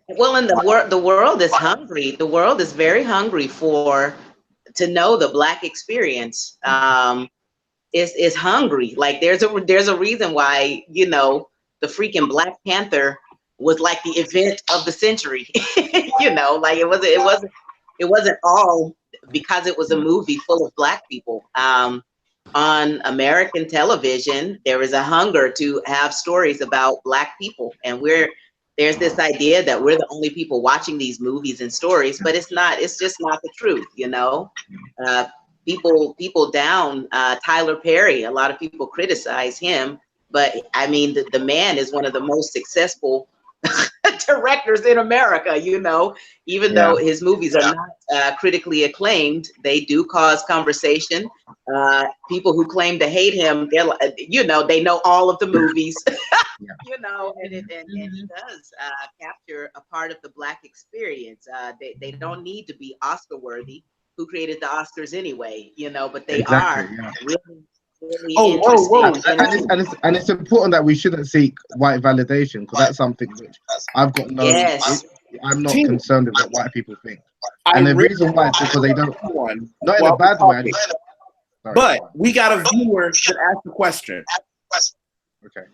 Well, and the world is hungry. The world is very hungry to know the Black experience. Is hungry. Like there's a reason why the freaking Black Panther was like the event of the century. Like it wasn't all because it was a movie full of Black people. On American television, there is a hunger to have stories about Black people, and there's this idea that we're the only people watching these movies and stories, but it's not. It's just not the truth, People down Tyler Perry. A lot of people criticize him, but I mean, the man is one of the most successful directors in America. Even though his movies are not critically acclaimed, they do cause conversation. People who claim to hate him, they know all of the movies. And he does capture a part of the Black experience. They don't need to be Oscar worthy. Who created the Oscars anyway? But they are really interesting. And it's important that we shouldn't seek white validation, because that's something which I've got no. I'm not concerned with what white people think. And the reason why is because they don't. Not in a bad way. But we got a viewer that asked a question. Okay.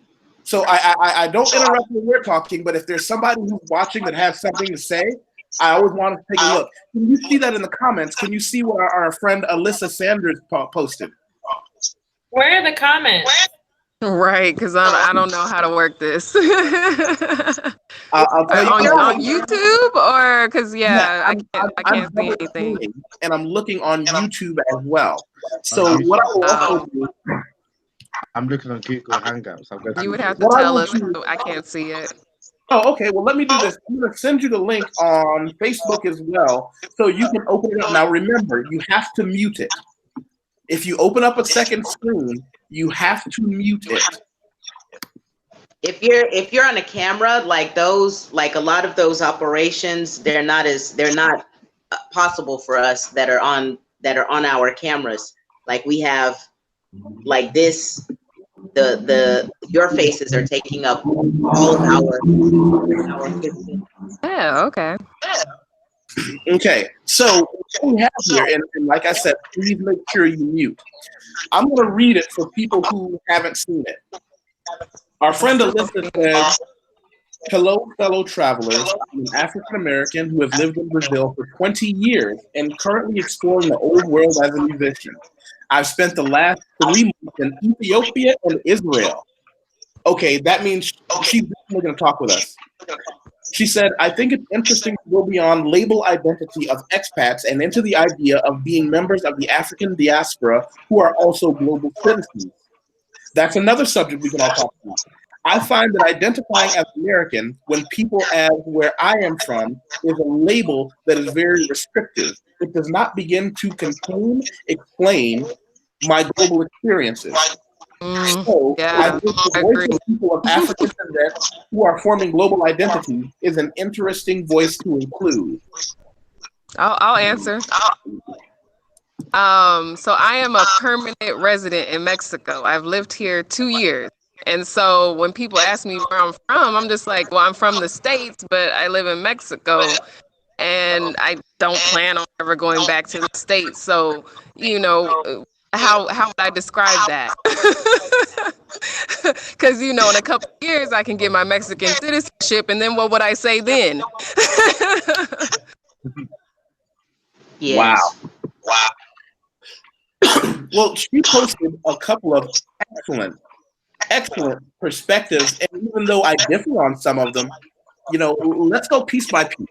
So I don't interrupt when we're talking, but if there's somebody who's watching that has something to say, I always want to take a look. Can you see that in the comments? Can you see what our friend Alyssa Sanders posted? Where are the comments? Right, because I don't know how to work this. I'll tell you on YouTube, or because I can't see anything. And I'm looking on YouTube as well. So what I will also do, I'm looking on Google Hangouts. You would have to tell us. I can't see it. Oh, okay. Well, let me do this. I'm going to send you the link on Facebook as well, so you can open it up. Now, remember, you have to mute it. If you open up a second screen, you have to mute it. If you're on a camera, like a lot of those operations, they're not possible for us that are on our cameras. Like we have like this your faces are taking up all of our 15. Yeah, okay. Okay, so what we have here, and like I said, please make sure you mute. I'm going to read it for people who haven't seen it. Our friend Elizabeth says, "Hello, fellow travelers. I'm an African American who has lived in Brazil for 20 years and currently exploring the old world as a musician. I've spent the last 3 months in Ethiopia and Israel." Okay, that means she's definitely going to talk with us. She said, "I think it's interesting to go beyond label identity of expats and into the idea of being members of the African diaspora who are also global citizens. That's another subject we can all talk about. I find that identifying as American when people ask where I am from is a label that is very restrictive. It does not begin to contain, explain my global experiences. So I Yeah, think the I voice agree. of people of African descent who are forming global identity is an interesting voice to include." I'll answer. So I am a permanent resident in Mexico. I've lived here 2 years. And so when people ask me where I'm from, I'm just like, well, I'm from the States, but I live in Mexico and I don't plan on ever going back to the States. So, how would I describe that? Because, in a couple of years, I can get my Mexican citizenship. And then what would I say then? Yes. Wow. Well, she posted a couple of excellent perspectives, and even though I differ on some of them, let's go piece by piece.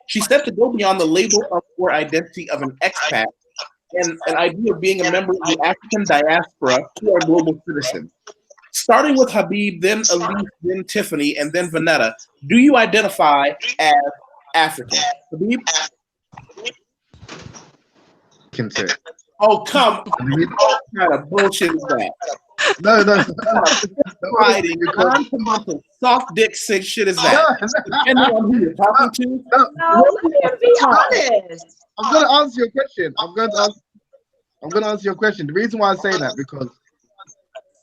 She said to go beyond the label of or identity of an expat and an idea of being a member of the African diaspora who are global citizens. Starting with Habeeb, then Elise, then Tiffany, and then Vonetta, do you identify as African? Habeeb? Oh, come on. What kind of bullshit is that? No. Fighting, non-committal, soft dick sick shit is that? Depending on who you're talking to. No, be honest. I'm going to answer your question. I'm going to answer your question. The reason why I say that, because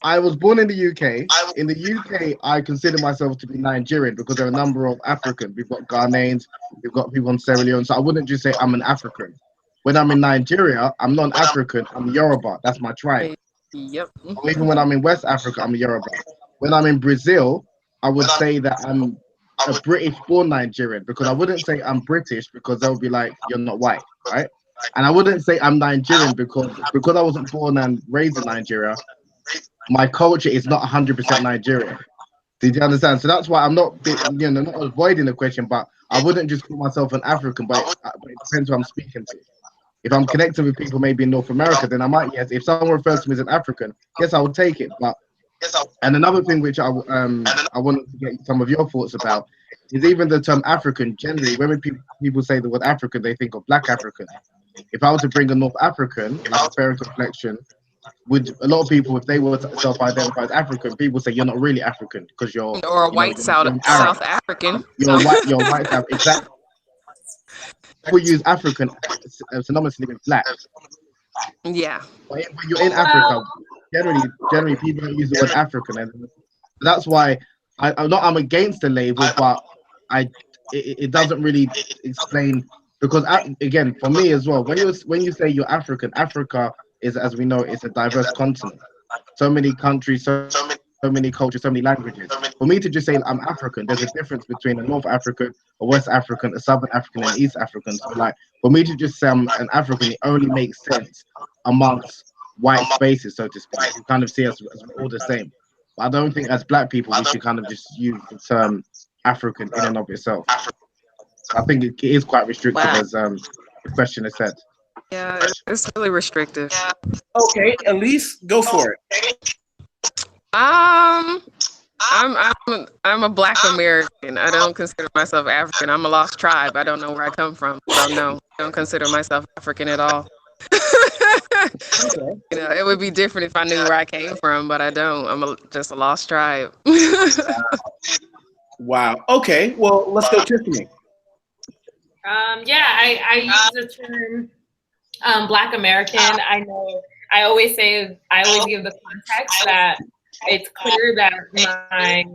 I was born in the UK. In the UK, I consider myself to be Nigerian because there are a number of Africans. We've got Ghanaians, we've got people in Sierra Leone. So I wouldn't just say I'm an African. When I'm in Nigeria, I'm not an African. I'm Yoruba. That's my tribe. Yep. Or even when I'm in West Africa, I'm Yoruba. When I'm in Brazil, I would say that I'm a British-born Nigerian because I wouldn't say I'm British because they'll be like, you're not white, right? And I wouldn't say I'm Nigerian because I wasn't born and raised in Nigeria. My culture is not 100% Nigerian. Did you understand? So that's why I'm not avoiding the question, but I wouldn't just call myself an African, but it depends who I'm speaking to. If I'm connecting with people maybe in North America, then I might, yes. If someone refers to me as an African, yes, I would take it. But and another thing which I wanted to get some of your thoughts about is even the term African. Generally, when people say the word African, they think of Black African. If I were to bring a North African, like a fair complexion, would a lot of people, if they were to self-identify as African, people say you're not really African because you're or a white South African. You're white South, exactly. People use African synonymously with Black. Yeah. When you're in Africa, generally people don't use the word African, and that's why I'm against the label, but it doesn't really explain, because again, for me as well, when you say you're African, Africa is, as we know, it's a diverse continent. So many countries, so many cultures, so many languages. For me to just say I'm African, there's a difference between a North African, a West African, a Southern African, and East African. So like, for me to just say I'm an African, it only makes sense amongst white spaces, so to speak. You kind of see us as all the same. But I don't think as Black people we should kind of just use the term African in and of itself. I think it is quite restrictive, as the question has said. Yeah, it's really restrictive. Okay, Elise, go for it. I'm a Black American. I don't consider myself African. I'm a lost tribe. I don't know where I come from. So no, I don't consider myself African at all. Okay. It would be different if I knew where I came from, but I don't. I'm just a lost tribe. Wow. Okay, well, let's go Tiffany. I use the term Black American. I know I always give the context that it's clear that my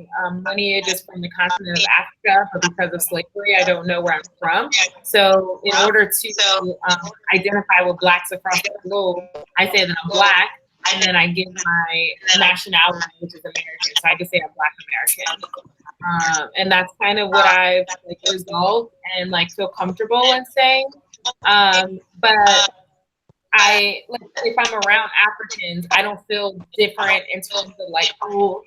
lineage is from the continent of Africa, but because of slavery, I don't know where I'm from. So in order to identify with Blacks across the globe, I say that I'm Black, and then I give my nationality, which is American. So I just say I'm Black American. And that's kind of what I've like resolved and like feel comfortable in saying. But I like if I'm around Africans, I don't feel different in terms of like, oh,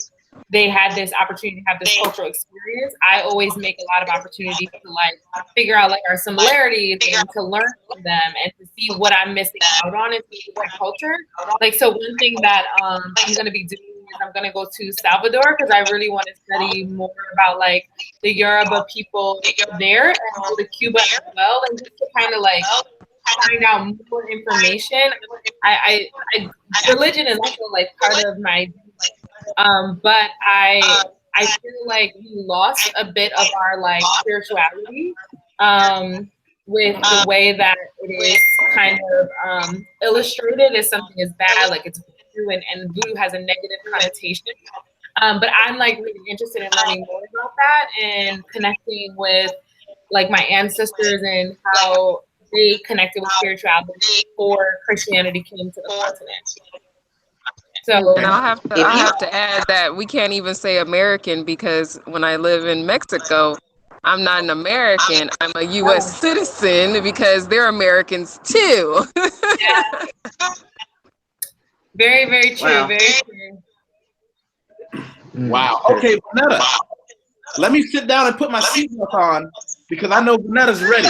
they had this opportunity to have this cultural experience. I always make a lot of opportunities to like figure out like our similarities and to learn from them and to see what I'm missing out on in their culture. Like, so one thing that I'm going to be doing is I'm going to go to Salvador because I really want to study more about like the Yoruba people there and go to Cuba as well, and just to kind of like find out more information. I religion is also like part of my, but I feel like we lost a bit of our like spirituality with the way that it is kind of illustrated as something is bad, like it's voodoo, and voodoo has a negative connotation. But I'm like really interested in learning more about that and connecting with like my ancestors and how they connected with spirituality before Christianity came to the continent. So, and I'll have to add that we can't even say American because when I live in Mexico, I'm not an American. I'm a U.S. citizen because they're Americans too. yeah. Very, very true. Wow. Very true. Wow. Okay, Vonetta. Let me sit down and put my seatbelt on because I know Vonetta's ready.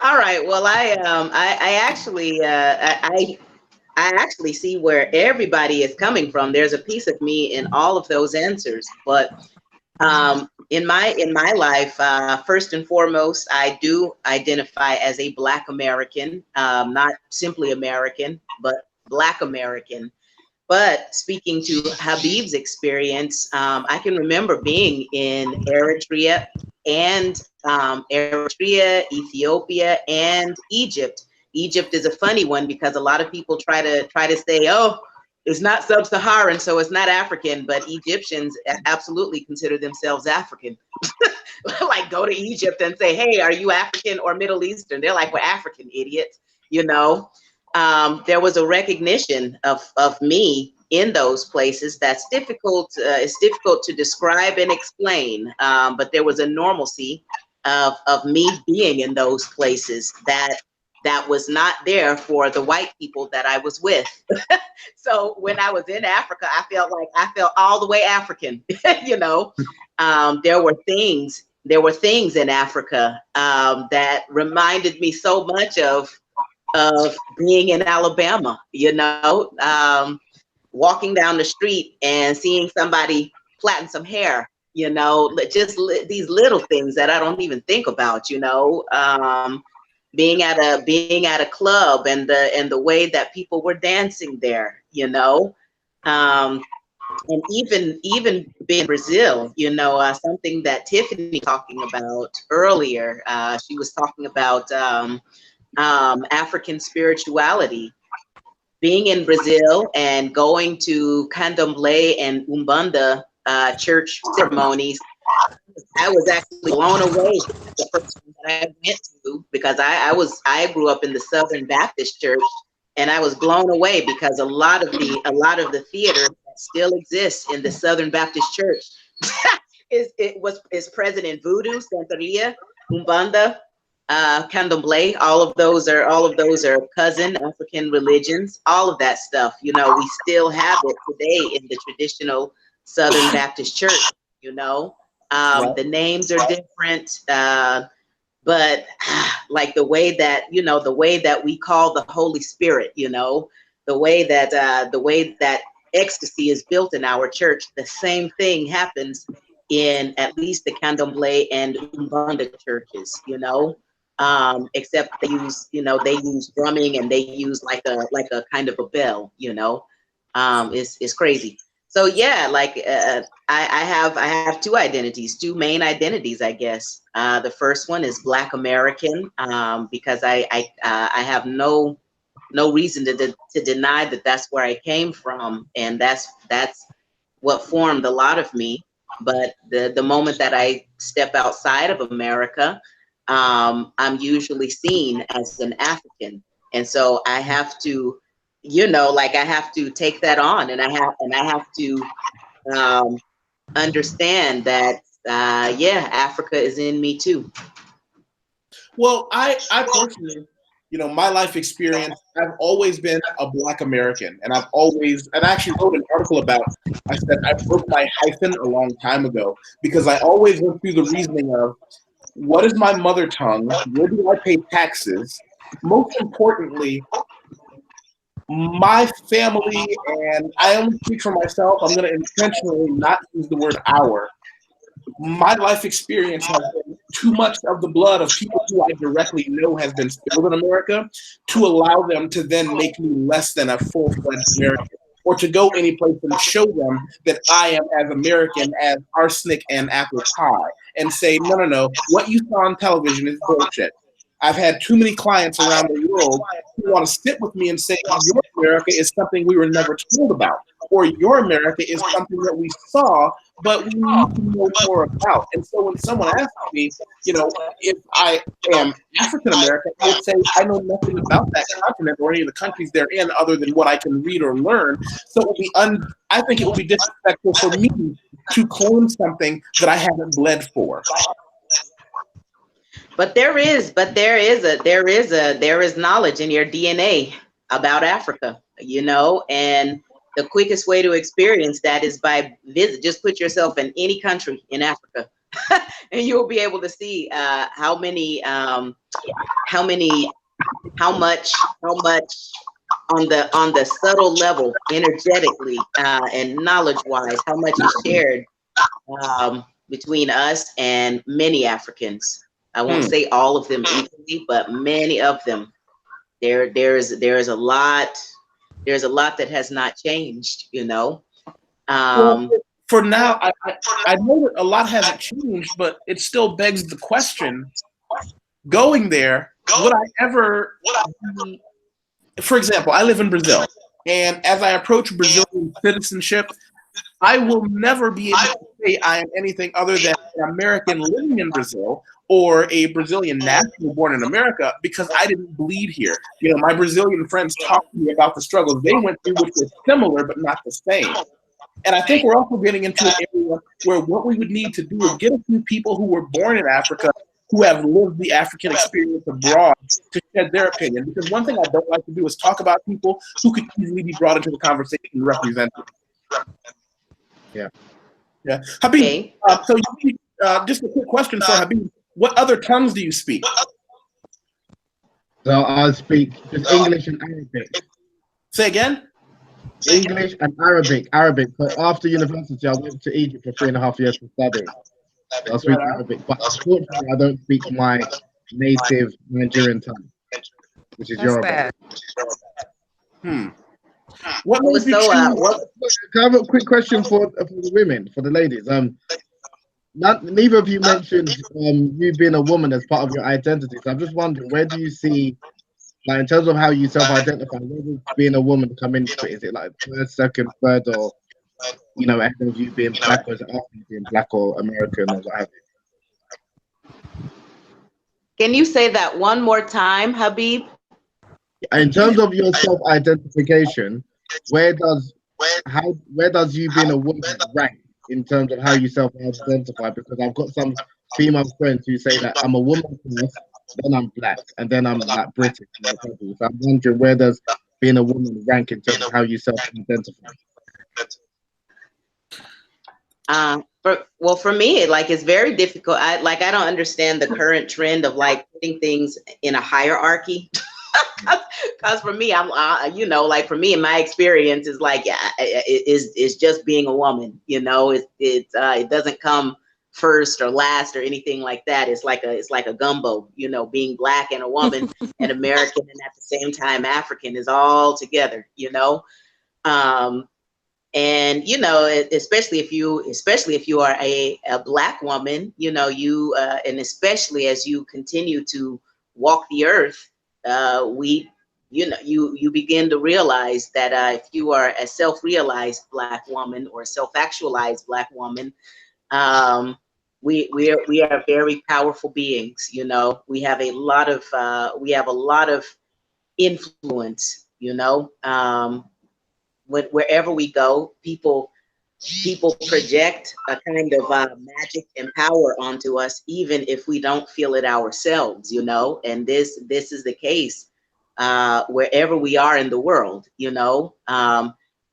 All right. Well, I actually see where everybody is coming from. There's a piece of me in all of those answers, but in my life, first and foremost, I do identify as a Black American, not simply American, but Black American. But speaking to Habeeb's experience, I can remember being in Eritrea, Ethiopia, and Egypt. Egypt is a funny one because a lot of people try to say, oh, it's not sub-Saharan, so it's not African, but Egyptians absolutely consider themselves African. Like go to Egypt and say, hey, are you African or Middle Eastern? They're like, we're African, idiots, you know? There was a recognition of me in those places that's difficult. It's difficult to describe and explain, but there was a normalcy of me being in those places that was not there for the white people that I was with. So when I was in Africa, I felt all the way African. You know, there were things in Africa that reminded me so much of being in Alabama, you know, walking down the street and seeing somebody plaiting some hair, you know, just these little things that I don't even think about, you know, being at a club and the way that people were dancing there, you know, and even being in Brazil, you know, something that Tiffany was talking about earlier, she was talking about African spirituality. Being in Brazil and going to Candomblé and Umbanda church ceremonies, I was actually blown away the first one that I went to because I grew up in the Southern Baptist Church, and I was blown away because a lot of the theater that still exists in the Southern Baptist Church is present in Voodoo, Santeria, Umbanda, Candomblé. All of those are cousin African religions. All of that stuff, you know, we still have it today in the traditional Southern Baptist Church. You know, the names are different, but like the way that we call the Holy Spirit, you know, the way that ecstasy is built in our church, the same thing happens in at least the Candomblé and Umbanda churches, you know. Except they use drumming and they use like a kind of a bell, you know. It's crazy. So yeah, like I have two main identities, I guess. The first one is Black American, because I have no no reason to deny that that's where I came from, and that's what formed a lot of me. But the moment that I step outside of America, I'm usually seen as an African, and so I have to, like I have to take that on, and I have to understand that, yeah, Africa is in me too. Well, I personally, my life experience, I've always been a Black American, and I actually wrote an article about, I said I broke my hyphen a long time ago, because I always went through the reasoning of, what is my mother tongue? Where do I pay taxes? Most importantly, my family, and I only speak for myself, I'm going to intentionally not use the word our. My life experience has been too much of the blood of people who I directly know has been spilled in America to allow them to then make me less than a full-fledged American, or to go any place and show them that I am as American as arsenic and apple pie, and say, no, what you saw on television is bullshit. I've had too many clients around the world who want to sit with me and say, your America is something we were never told about, or your America is something that we saw, but we need to know more about. And so when someone asks me, if I am African American, I would say I know nothing about that continent or any of the countries they're in other than what I can read or learn. So it would be I think it would be disrespectful for me to claim something that I haven't bled for. But there is knowledge in your DNA about Africa, and the quickest way to experience that is by just put yourself in any country in Africa, and you'll be able to see how much on the subtle level, energetically and knowledge-wise, how much is shared between us and many Africans. I won't say all of them equally, but many of them. There's a lot that has not changed, Well, for now, I know that a lot hasn't changed, but it still begs the question, going there, would I ever be, for example, I live in Brazil, and as I approach Brazilian citizenship, I will never be able to say I am anything other than an American living in Brazil, or a Brazilian national born in America, because I didn't bleed here. My Brazilian friends talk to me about the struggles they went through, which were similar but not the same. And I think we're also getting into an area where what we would need to do is get a few people who were born in Africa, who have lived the African experience abroad, to shed their opinion. Because one thing I don't like to do is talk about people who could easily be brought into the conversation and represented. Yeah. Habeeb, so just a quick question for Habeeb. What other tongues do you speak? So I speak just English and Arabic. Say again? English and Arabic. So after university, I went to Egypt for 3.5 years to study. So I speak Arabic, but unfortunately, I don't speak my native Nigerian tongue, which is Yoruba. What was so? I have a quick question for the women, for the ladies. Neither of you mentioned you being a woman as part of your identity. So I'm just wondering, where do you see, like, in terms of how you self-identify, where does being a woman come into it? Is it like first, second, third, or ahead of you being Black, or is it after you being Black or American, or what have you? Can you say that one more time, Habeeb? In terms of your self-identification, where does you being a woman rank in terms of how you self-identify? Because I've got some female friends who say that I'm a woman first, then I'm Black, and then I'm like British. So I'm wondering, where does being a woman rank in terms of how you self-identify? For me, it's very difficult. I don't understand the current trend of putting things in a hierarchy. Because for me, I'm for me, in my experience, is it's just being a woman. It doesn't come first or last or anything like that. It's like a gumbo. Being Black and a woman and American and at the same time African is all together. And especially if you are a Black woman, and especially as you continue to walk the earth, we you know, you begin to realize that if you are a self-realized Black woman or self-actualized Black woman, we are very powerful beings. You know, we have a lot of influence. You know, wherever we go, people project a kind of magic and power onto us, even if we don't feel it ourselves. You know, and this is the case wherever we are in the world. You know,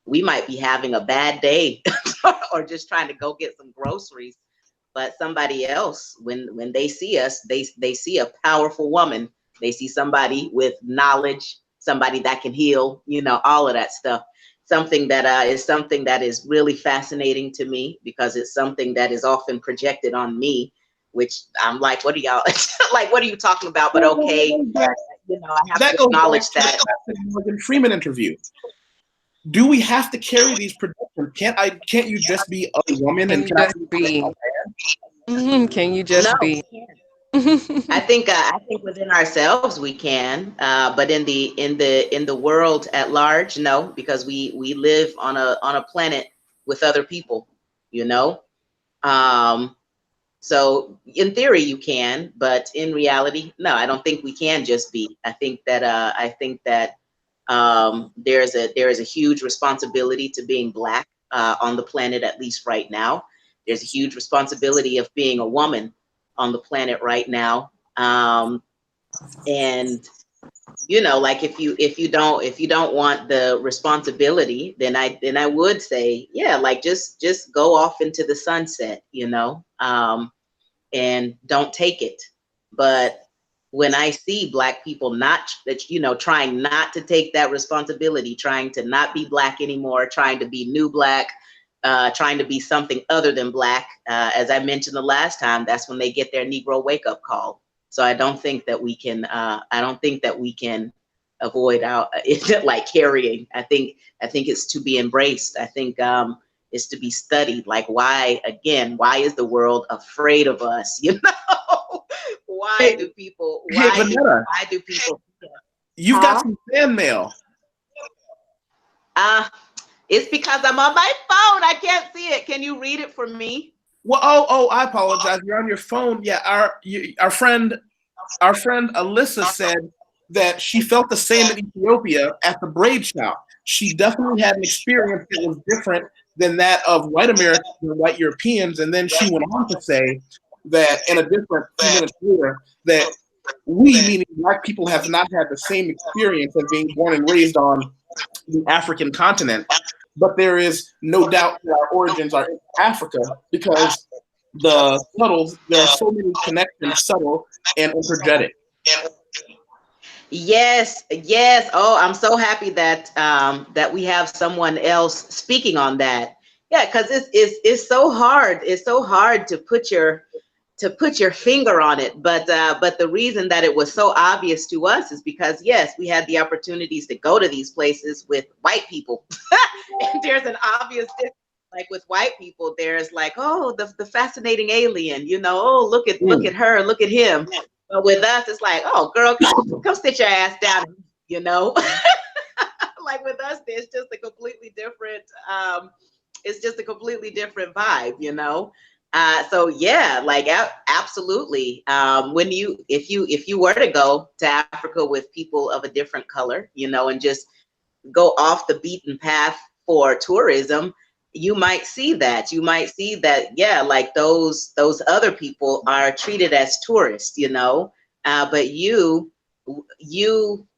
we might be having a bad day or just trying to go get some groceries, but somebody else, when they see us, they see a powerful woman. They see somebody with knowledge, somebody that can heal, you know, all of that stuff. Something that is really fascinating to me, because it's something that is often projected on me, which I'm like, what are y'all like? What are you talking about? But okay, you know, I have to acknowledge that. The Morgan Freeman interview. Do we have to carry these projections? Can't you just be a woman and Can you just be? I think within ourselves we can, but in the world at large, no, because we live on a planet with other people, you know. So in theory you can, but in reality, no, I don't think we can just be. I think that there is a huge responsibility to being Black on the planet, at least right now. There's a huge responsibility of being a woman on the planet right now. And you know, like if you don't want the responsibility, then I would say, yeah, like just go off into the sunset, you know, and don't take it. But when I see Black people trying not to take that responsibility, trying to not be Black anymore, trying to be new Black, trying to be something other than Black, as I mentioned the last time, that's when they get their Negro wake-up call. So I don't think that we can. Avoid like carrying. I think it's to be embraced. I think it's to be studied. Like why is the world afraid of us? You know, why do people? You've got some fan mail. It's because I'm on my phone. I can't see it. Can you read it for me? Well, I apologize. You're on your phone. Yeah, our friend Alyssa said that she felt the same in Ethiopia at the braid shop. She definitely had an experience that was different than that of white Americans and white Europeans. And then she went on to say that in a different few minutes later, that we, meaning Black people, have not had the same experience of being born and raised on the African continent. But there is no doubt that our origins are in Africa, because there are so many connections, subtle and energetic. Yes. Oh, I'm so happy that that we have someone else speaking on that. Yeah, because it's so hard. It's so hard to put your finger on it. But the reason that it was so obvious to us is because, yes, we had the opportunities to go to these places with white people. And there's an obvious difference. Like with white people, there's like, oh, the fascinating alien, you know, oh, look at her, look at him. But with us, it's like, oh, girl, come sit your ass down, you know. Like with us, there's just a completely different. It's just a completely different vibe, you know. So yeah, like absolutely. If you were to go to Africa with people of a different color, you know, and just go off the beaten path for tourism, you might see that. Yeah, like those other people are treated as tourists, you know, but you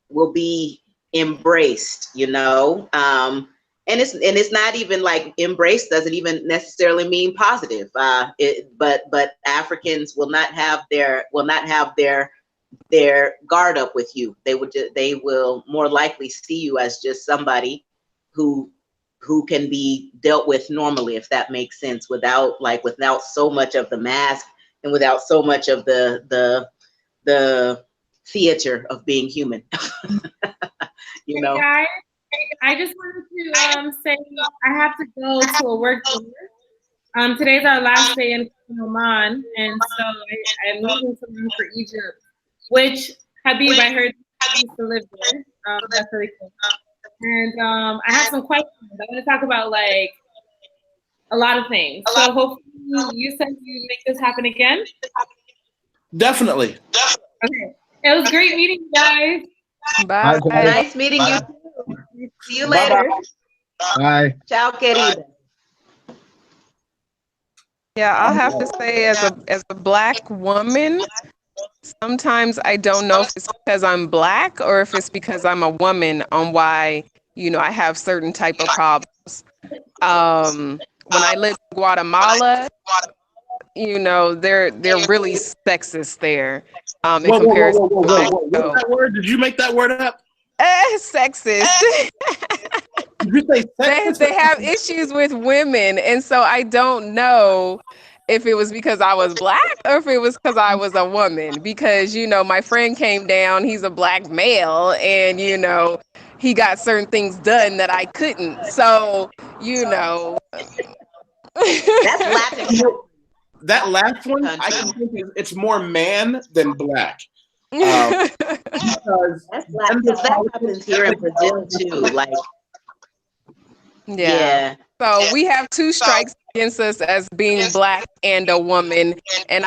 will be embraced, you know. And it's not even like embrace doesn't even necessarily mean positive. But Africans will not have their guard up with you. They will more likely see you as just somebody who can be dealt with normally, if that makes sense, without so much of the mask and without so much of the theater of being human. You know. Hey guys, I just wanted to say I have to go to a work dinner. Today's our last day in Oman, and so I'm leaving tomorrow for Egypt, which Habeeb, I heard, used to live there. That's really cool. And I have some questions. I want to talk about like a lot of things. So hopefully you said you make this happen again. Definitely. Okay. It was great meeting you guys. Bye. Nice meeting you too. See you later. Bye. Ciao, querida. Yeah, I'll have to say, as a Black woman, sometimes I don't know if it's because I'm Black or if it's because I'm a woman on why, I have certain type of problems. When I lived in Guatemala, they're really sexist there. In Whoa, comparison to What's Mexico. that word? Did you make that word up? Sexist. Did you say sexist? They have issues with women, and so I don't know if it was because I was Black or if it was because I was a woman. Because my friend came down, he's a Black male, and he got certain things done that I couldn't. So That's Latin. That last one, I can think it's more man than Black. Because that happens here in Brazil too. Like, yeah. So we have two strikes against us as being Black and a woman, and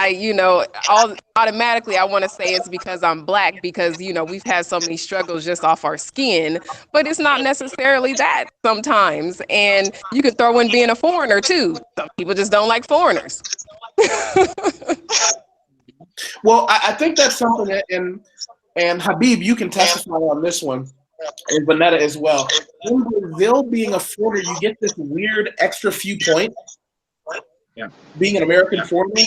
automatically I want to say it's because I'm Black, because we've had so many struggles just off our skin, but it's not necessarily that sometimes. And you could throw in being a foreigner too. Some people just don't like foreigners. Well, I think that's something that, and Habeeb, you can testify on this one, and Vonetta as well. In Brazil, being a foreigner, you get this weird extra few points. Yeah. Being an American foreigner.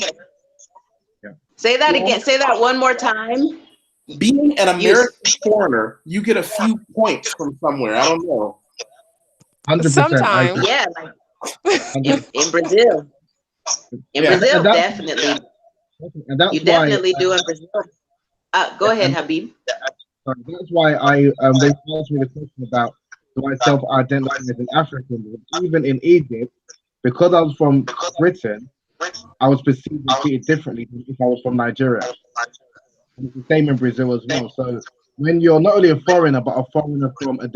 Yeah. Say that again. Say that one more time. Being an American foreigner, you get a few points from somewhere. I don't know. 100%. Sometimes. Yeah, like in Brazil. In Brazil, definitely. And that's you definitely do in Brazil. Go ahead, Habeeb. That's why they asked me the question about, do I self-identify as an African? Even in Egypt, because I was from Britain, I was perceived and treated differently than if I was from Nigeria. And it's the same in Brazil as well. So when you're not only a foreigner, but a foreigner from a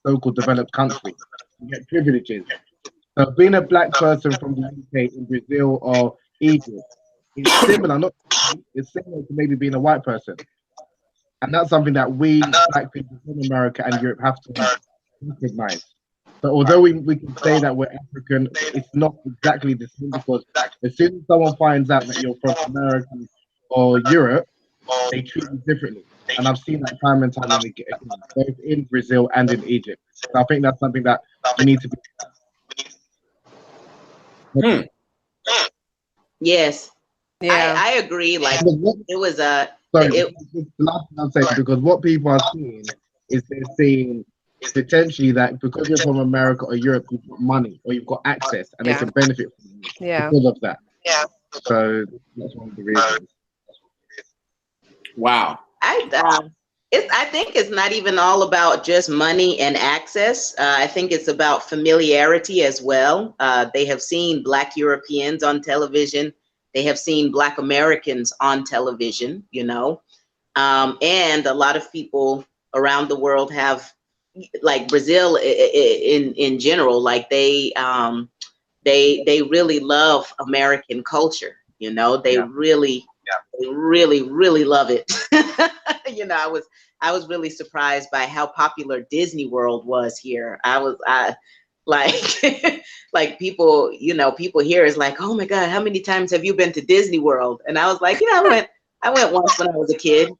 so-called developed country, you get privileges. So being a Black person from the UK in Brazil or Egypt, it's similar. It's similar to maybe being a white person. And that's something that we Black people from America and Europe have to recognize. But although we can say that we're African, it's not exactly the same, because as soon as someone finds out that you're from America or Europe, they treat you differently. And I've seen that time and time again, both in Brazil and in Egypt. So I think that's something that we need to be. Yes. Yeah. I agree. Like, it was the last thing I'll say, because what people are seeing is they're seeing potentially that because you're from America or Europe, you've got money or you've got access, and they can benefit from you because of that. Yeah. So that's one of the reasons. Wow. I think it's not even all about just money and access. I think it's about familiarity as well. They have seen Black Europeans on television. They have seen Black Americans on television, and a lot of people around the world have, like Brazil in general, like they really love American culture. They really love it. I was really surprised by how popular Disney World was here. Like people, people here is like, oh my God, how many times have you been to Disney World? And I was like, I went once when I was a kid,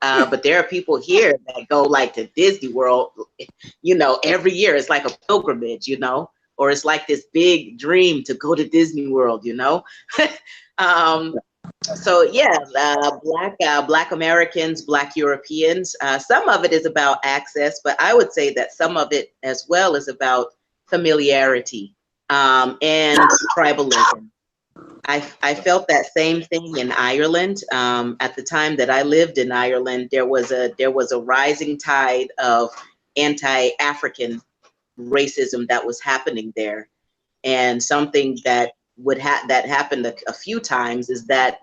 but there are people here that go like to Disney World, every year. It's like a pilgrimage, or it's like this big dream to go to Disney World, So yeah, Black Americans, Black Europeans, some of it is about access, but I would say that some of it as well is about familiarity and tribalism. I felt that same thing in Ireland. At the time that I lived in Ireland, there was a rising tide of anti-African racism that was happening there, and something that happened a few times is that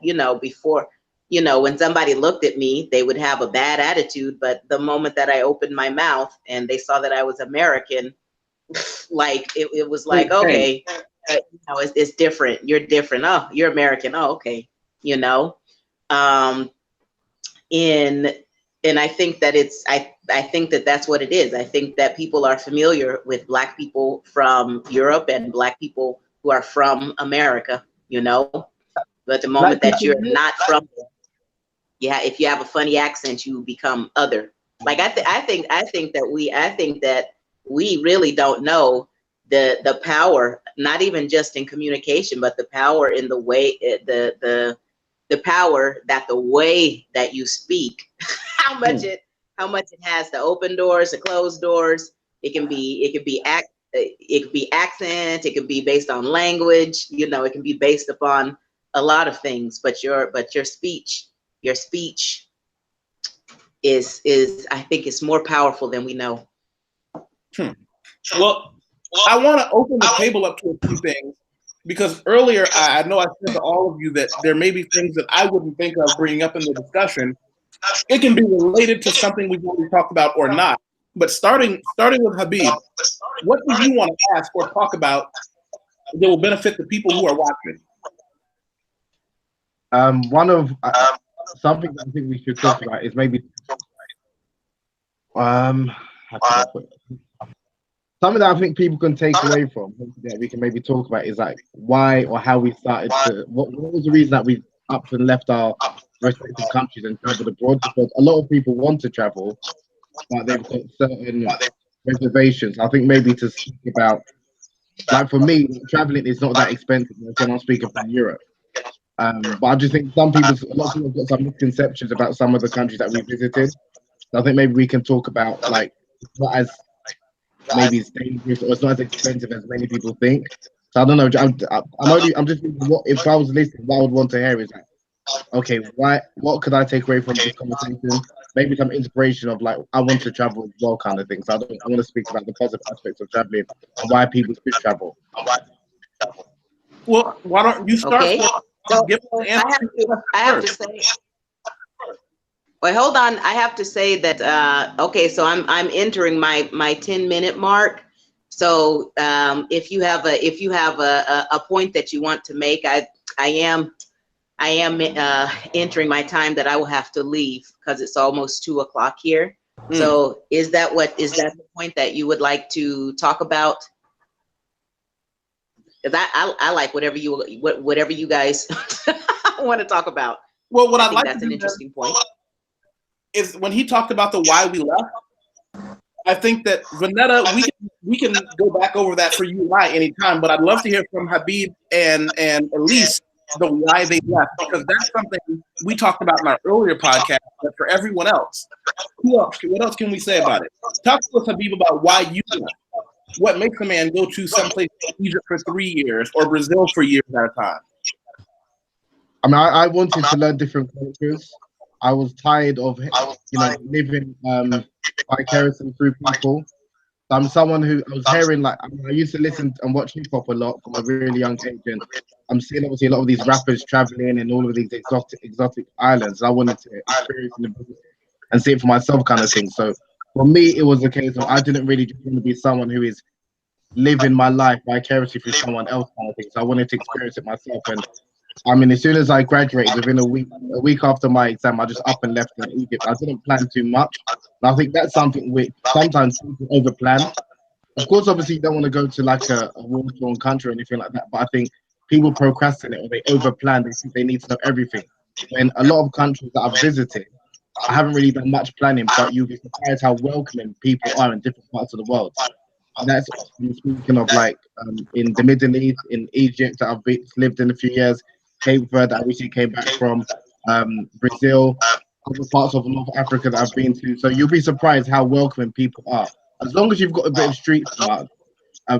you know, when somebody looked at me, they would have a bad attitude. But the moment that I opened my mouth and they saw that I was American, like it was like, okay, you know, it's different. You're different. Oh, you're American. Oh, okay. You know, and I think that I think that that's what it is. I think that people are familiar with Black people from Europe and Black people who are from America, you know, but the moment that you're not from, yeah, if you have a funny accent, you become other. Like I think that we really don't know the power, not even just in communication, but the power in the way the power that the way that you speak, how much it has to open doors, to close doors. It can be accent, it could be based on language, you know, it can be based upon a lot of things, but your speech is I think it's more powerful than we know. Well, I want to open the table up to a few things, because earlier I know I said to all of you that there may be things that I wouldn't think of bringing up in the discussion. It can be related to something we've already talked about or not. But starting with Habeeb, what do you want to ask or talk about that will benefit the people who are watching? One of something that I think we should talk about is maybe how can I put it? Something that I think people can take away from that we can maybe talk about is like why or how we started to what was the reason that we up and left our respective countries and traveled abroad, because a lot of people want to travel, but they've got certain reservations. I think maybe to speak about, like for me, traveling is not that expensive when I'm speaking from Europe. But I just think a lot of people have got some misconceptions about some of the countries that we visited. So I think maybe we can talk about like not as maybe it's dangerous or it's not as expensive as many people think. So I don't know. I'm just thinking, what if I was listening, what I would want to hear is like, okay, what could I take away from this conversation? Maybe some inspiration of like, I want to travel as well kind of thing. So I want to speak about the positive aspects of traveling and why people should travel. Well, why don't you start? Okay. So I have to say. Wait, hold on. I have to say that okay. So I'm entering my 10-minute mark. So if you have a point that you want to make, I am entering my time that I will have to leave because it's almost 2 o'clock here. So is that the point that you would like to talk about? Because I like whatever you guys want to talk about. Well, what I I'd think like that's to an do interesting point. Is when he talked about the why we left. I think that Vonetta, we can go back over that for you and I anytime. But I'd love to hear from Habeeb and Elise the why they left, because that's something we talked about in our earlier podcast. But for everyone else, what else can we say about it? Talk to us, Habeeb, about why you left. What makes a man go to someplace like Egypt for 3 years or Brazil for years at a time? I mean, I wanted to learn different cultures. I was tired of living vicariously through people. I'm someone who I was hearing I used to listen and watch hip hop a lot from a really young age, and I'm seeing obviously a lot of these rappers traveling in all of these exotic islands. I wanted to experience and see it for myself, kind of thing. So for me, it was a case of I didn't really just want to be someone who is living my life vicariously through someone else, kind of thing. So I wanted to experience it myself. And I mean, as soon as I graduated, within a week after my exam, I just up and left in Egypt. I didn't plan too much. And I think that's something which sometimes people overplan. Of course, obviously, you don't want to go to like a war-torn country or anything like that. But I think people procrastinate or they overplan. They think they need to know everything. When a lot of countries that I've visited, I haven't really done much planning, but you'll be surprised how welcoming people are in different parts of the world. And that's speaking of like in the Middle East, in Egypt, that I've lived in a few years. Cape Verde, I recently came back from Brazil, other parts of North Africa that I've been to. So you'll be surprised how welcoming people are. As long as you've got a bit of street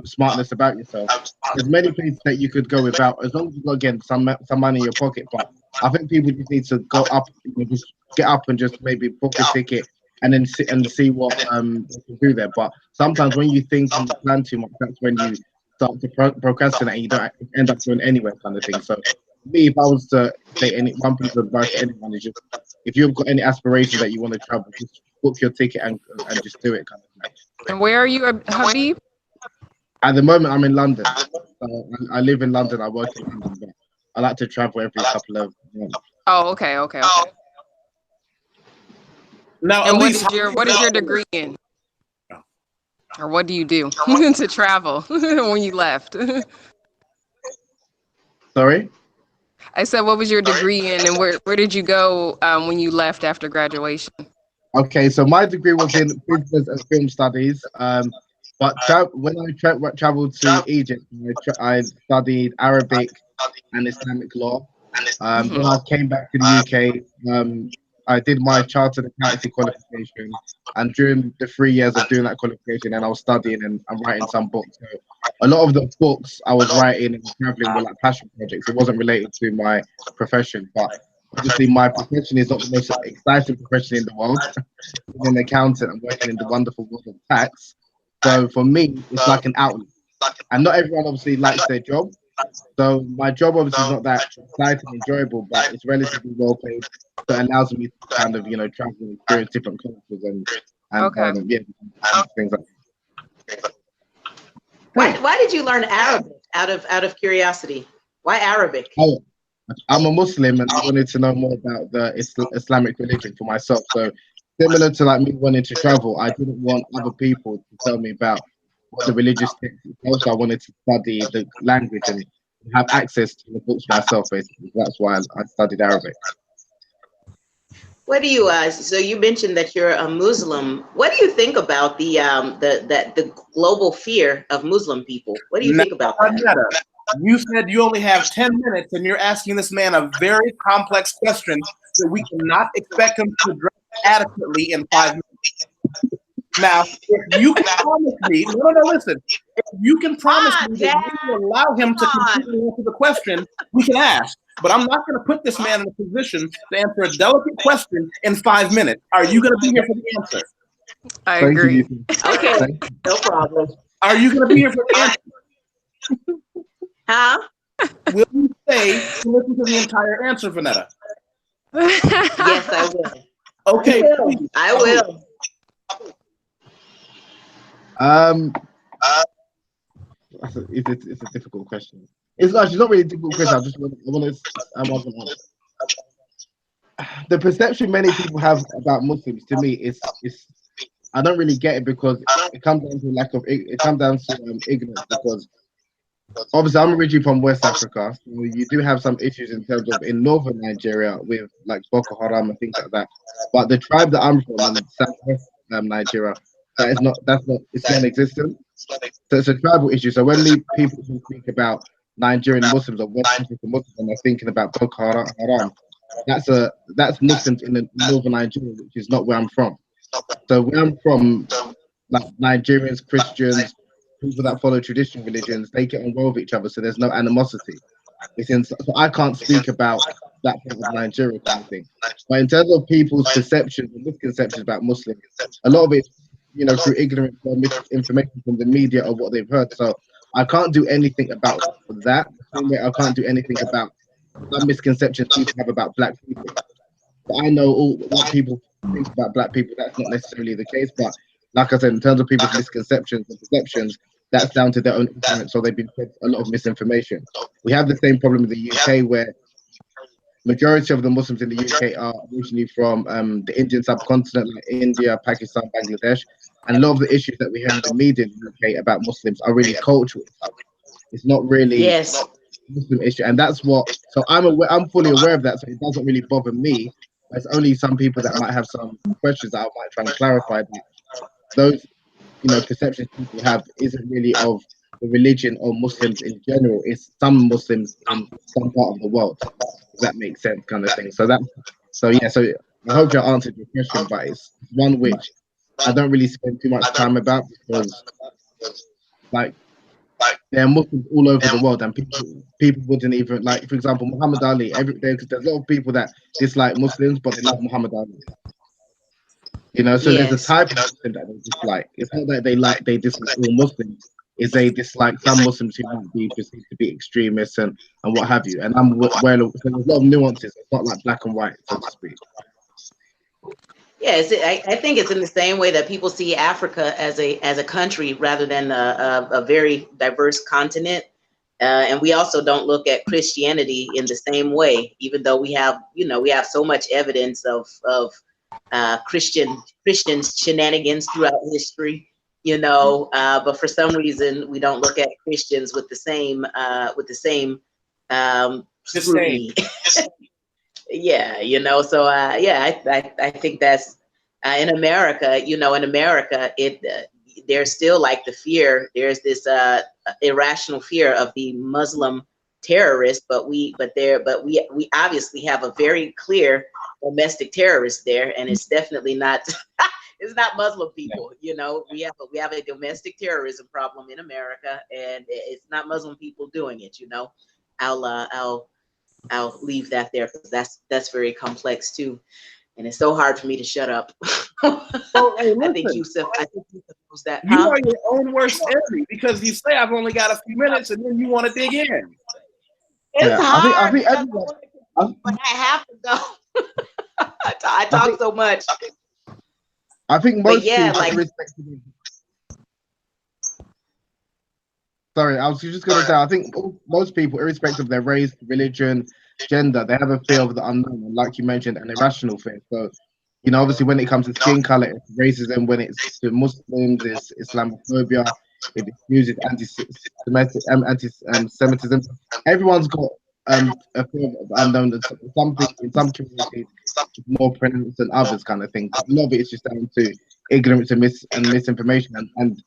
smartness about yourself, there's many places that you could go without. As long as you've got, again, some money in your pocket. But I think people just need to go up, just get up and just maybe book a ticket and then sit and see what they can do there. But sometimes when you think and plan too much, that's when you start to procrastinate and you don't end up going anywhere, kind of thing. So me, if I was to say any one piece of advice to anyone, is just if you've got any aspirations that you want to travel, just book your ticket and just do it, kind of thing. And where are you, Habeeb? At the moment, I'm in London. I live in London. I work in London, but I like to travel every couple of months. Oh, okay. Now, And Elise, what is your degree in? Or what do you do to travel when you left? Sorry? I said, what was your degree in, and where did you go when you left after graduation? Okay, so my degree was in business and film studies. But when I traveled to Egypt, I studied Arabic and Islamic law. When I came back to the UK, I did my chartered accountancy qualification, and during the 3 years of doing that qualification, and I was studying and I'm writing some books. So a lot of the books I was writing and traveling were like passion projects. It wasn't related to my profession, but obviously my profession is not the most exciting profession in the world. I'm an accountant and working in the wonderful world of tax. So for me, it's like an outlet, and not everyone obviously likes their job. So my job obviously is not that exciting, enjoyable, but it's relatively well paid. So it allows me to kind of, travel and experience different cultures and Okay. things like that. Why did you learn Arabic out of curiosity? Why Arabic? Oh, I'm a Muslim and I wanted to know more about the Islamic religion for myself. So similar to like me wanting to travel, I didn't want other people to tell me about what the religious text is. So I wanted to study the language and have access to the books myself, basically. That's why I studied Arabic. What do you so you mentioned that you're a Muslim. What do you think about the global fear of Muslim people? What do you think about that? Vonetta, you said you only have 10 minutes and you're asking this man a very complex question that we cannot expect him to address adequately in 5 minutes. Now, if you can promise me, listen. If you can promise me that you will allow him to completely answer the question, we can ask. But I'm not going to put this man in a position to answer a delicate question in 5 minutes. Are you going to be here for the answer? I agree. Okay, no problem. Are you going to be here for the answer? Huh? Will you stay to listen to the entire answer, Vonetta? Yes, I will. Okay, I will. It's a difficult question. It's not really a difficult question. I want to the perception many people have about Muslims, to me, is I don't really get it, because it comes down to ignorance. Because obviously I'm originally from West Africa, so you do have some issues in terms of in northern Nigeria with like Boko Haram and things like that. But the tribe that I'm from in southwest Nigeria, it's non-existent. So it's a tribal issue. So when people think about Nigerian Muslims or West African Muslims, and they're thinking about Boko Haram, that's Muslims in the northern Nigeria, which is not where I'm from. So where I'm from, like Nigerians, Christians, people that follow traditional religions, they get on well with each other, so there's no animosity. So I can't speak about that part of Nigeria kind of thing. But in terms of people's perceptions and misconceptions about Muslims, a lot of it, through ignorance or misinformation from the media of what they've heard. So I can't do anything about that. The same way I can't do anything about some misconceptions people have about black people. But I know what people think about black people. That's not necessarily the case. But like I said, in terms of people's misconceptions and perceptions, that's down to their own ignorance. So they've been fed a lot of misinformation. We have the same problem in the UK, where majority of the Muslims in the UK are originally from the Indian subcontinent, like India, Pakistan, Bangladesh, and a lot of the issues that we hear in the media in the UK about Muslims are really cultural. It's not really a Muslim issue, and that's what. So I'm fully aware of that, so it doesn't really bother me. There's only some people that might have some questions that I might try and clarify. But those, perceptions people have isn't really of the religion or Muslims in general. It's some Muslims in some part of the world. Does that make sense, kind of thing? So I hope I answered your question, but it's one which I don't really spend too much time about, because like there are Muslims all over the world, and people wouldn't even, like, for example, Muhammad Ali. There's a lot of people that dislike Muslims, but they love Muhammad Ali. So there's a type of Muslim that they dislike. It's not that they dislike all Muslims. is they dislike some Muslims who might be perceived to be extremists and what have you. And I'm aware so there's a lot of nuances. It's not like black and white, so to speak. Yeah, I think it's in the same way that people see Africa as a country rather than a very diverse continent. And we also don't look at Christianity in the same way, even though we have so much evidence of Christian shenanigans throughout history, but for some reason we don't look at Christians with the same scrutiny. Yeah, so I think that's in America, there's still like the fear. There's this irrational fear of the Muslim terrorists, but we obviously have a very clear domestic terrorist there, and it's definitely not it's not Muslim people. We have a domestic terrorism problem in America, and it's not Muslim people doing it. I'll leave that there because that's very complex too, and it's so hard for me to shut up. Hey, I think Yusef knows that. You are your own worst enemy because you say I've only got a few minutes, and then you want to dig in. It's hard. I think everyone, but I have to go. I talk so much. I think most people, sorry, I was just going to say, I think most people, irrespective of their race, religion, gender, they have a fear of the unknown, and like you mentioned, an irrational fear. So, obviously when it comes to skin color, it's racism. When it's to Muslims, it's Islamophobia. If it's music, anti-Semitism. Everyone's got a fear of the unknown. In some communities, it's more pronounced than others, kind of thing. But a lot of it is just down to ignorance and misinformation. And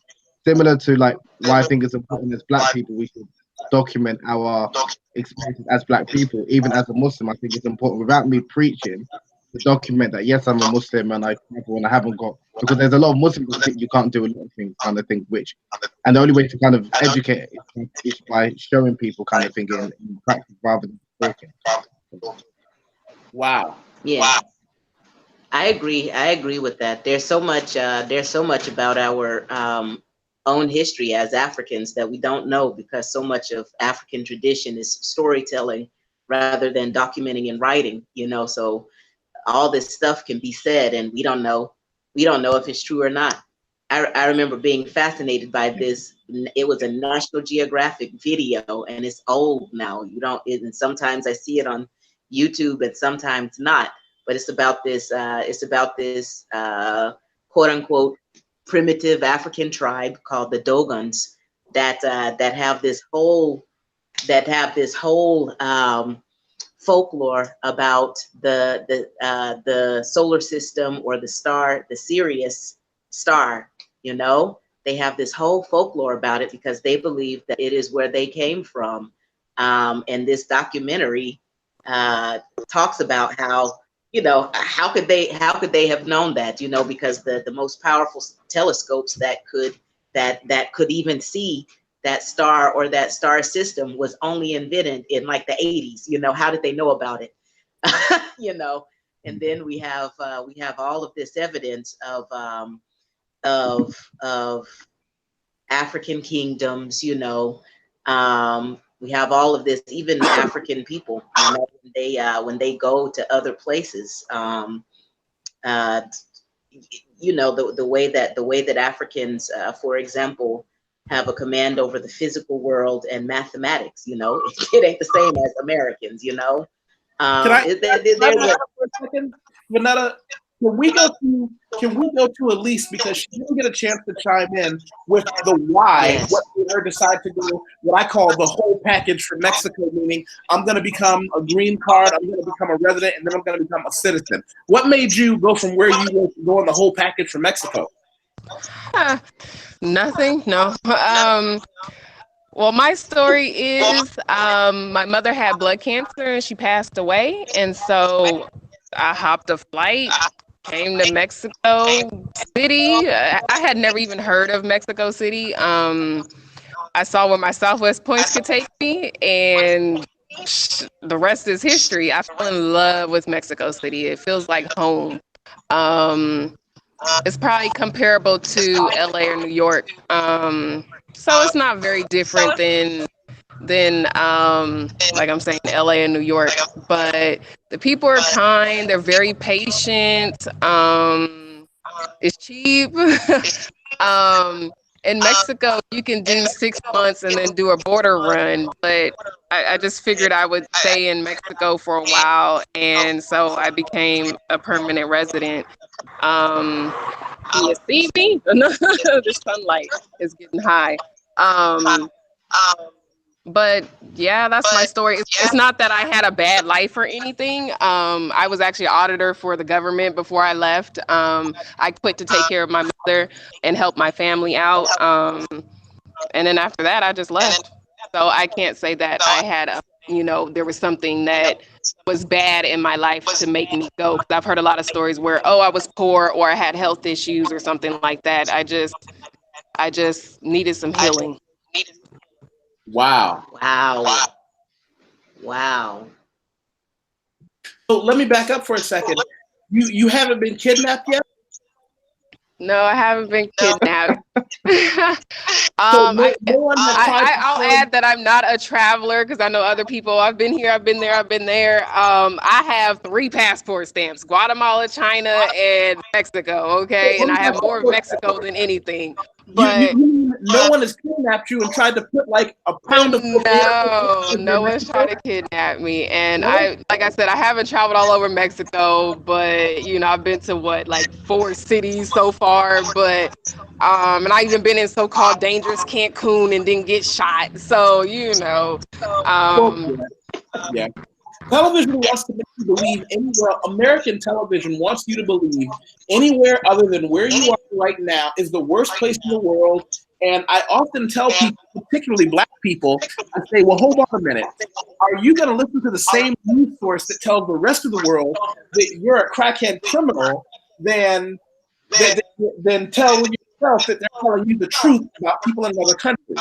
similar to like why I think it's important as Black people, we should document our experiences as Black people. Even as a Muslim, I think it's important, without me preaching, to document that yes, I'm a Muslim and I travel and I haven't got, because there's a lot of Muslims who think you can't do a lot of things, kind of thing, and the only way to kind of educate is by showing people, kind of thing, in practice rather than talking. Wow. Yeah. Wow. I agree with that. There's so much about our own history as Africans that we don't know, because so much of African tradition is storytelling rather than documenting and writing, so all this stuff can be said and we don't know if it's true or not. I remember being fascinated by this. It was a National Geographic video, and it's old now. And sometimes I see it on YouTube and sometimes not, but it's about this quote unquote primitive African tribe called the Dogons that have this whole folklore about the solar system, or the star, the Sirius star. They have this whole folklore about it because they believe that it is where they came from. And this documentary talks about how, how could they have known that, because the most powerful telescopes that could even see that star or that star system was only invented in like the 80s. How did they know about it? And then we have all of this evidence of African kingdoms. We have all of this, even African people, when they go to other places, the way that Africans, for example, have a command over the physical world and mathematics. It ain't the same as Americans. Can I for a second, Vonetta? Can we go to Elise, because she didn't get a chance to chime in with the why? Yes. What made her decide to go what I call the whole package for Mexico, meaning I'm going to become a green card, I'm going to become a resident, and then I'm going to become a citizen. What made you go from where you were to go on the whole package for Mexico? Nothing. No. Well, my story is my mother had blood cancer and she passed away, and so I hopped a flight. Came to Mexico City. I had never even heard of Mexico City. I saw where my Southwest points could take me, and the rest is history. I fell in love with Mexico City. It feels like home. It's probably comparable to LA or New York. So it's not very different than like I'm saying LA and New York, but the people are kind, they're very patient. It's cheap. um in Mexico you can do 6 months and then do a border run, but I just figured I would stay in Mexico for a while, and so I became a permanent resident. um can you see me? The sunlight is getting high. um but yeah, that's my story. It's not that I had a bad life or anything. I was actually an auditor for the government before I left. I quit to take care of my mother and help my family out. And then after that, I just left. So I can't say that I had there was something that was bad in my life to make me go. 'Cause I've heard a lot of stories where, oh, I was poor or I had health issues or something like that. I just needed some healing. Wow. Wow. Wow. So let me back up for a second. You haven't been kidnapped yet? No, I haven't been kidnapped. So no one has tried to I'll add that I'm not a traveler because I know other people. I've been here, I've been there, I've been there. I have 3 passport stamps: Guatemala, China, and Mexico. Okay, and I have more of Mexico than anything. But no one has kidnapped you and tried to put like a pound of no one's trying to kidnap me. And like I said, I haven't traveled all over Mexico, but I've been to like 4 cities so far. But and I even been in so-called dangerous Cancun and didn't get shot. So yeah. Television wants to make you believe anywhere. American television wants you to believe anywhere other than where you are right now is the worst place in the world. And I often tell people, particularly Black people, I say, well, hold on a minute. Are you going to listen to the same news source that tells the rest of the world that you're a crackhead criminal than tell yourself that they're telling you the truth about people in another country?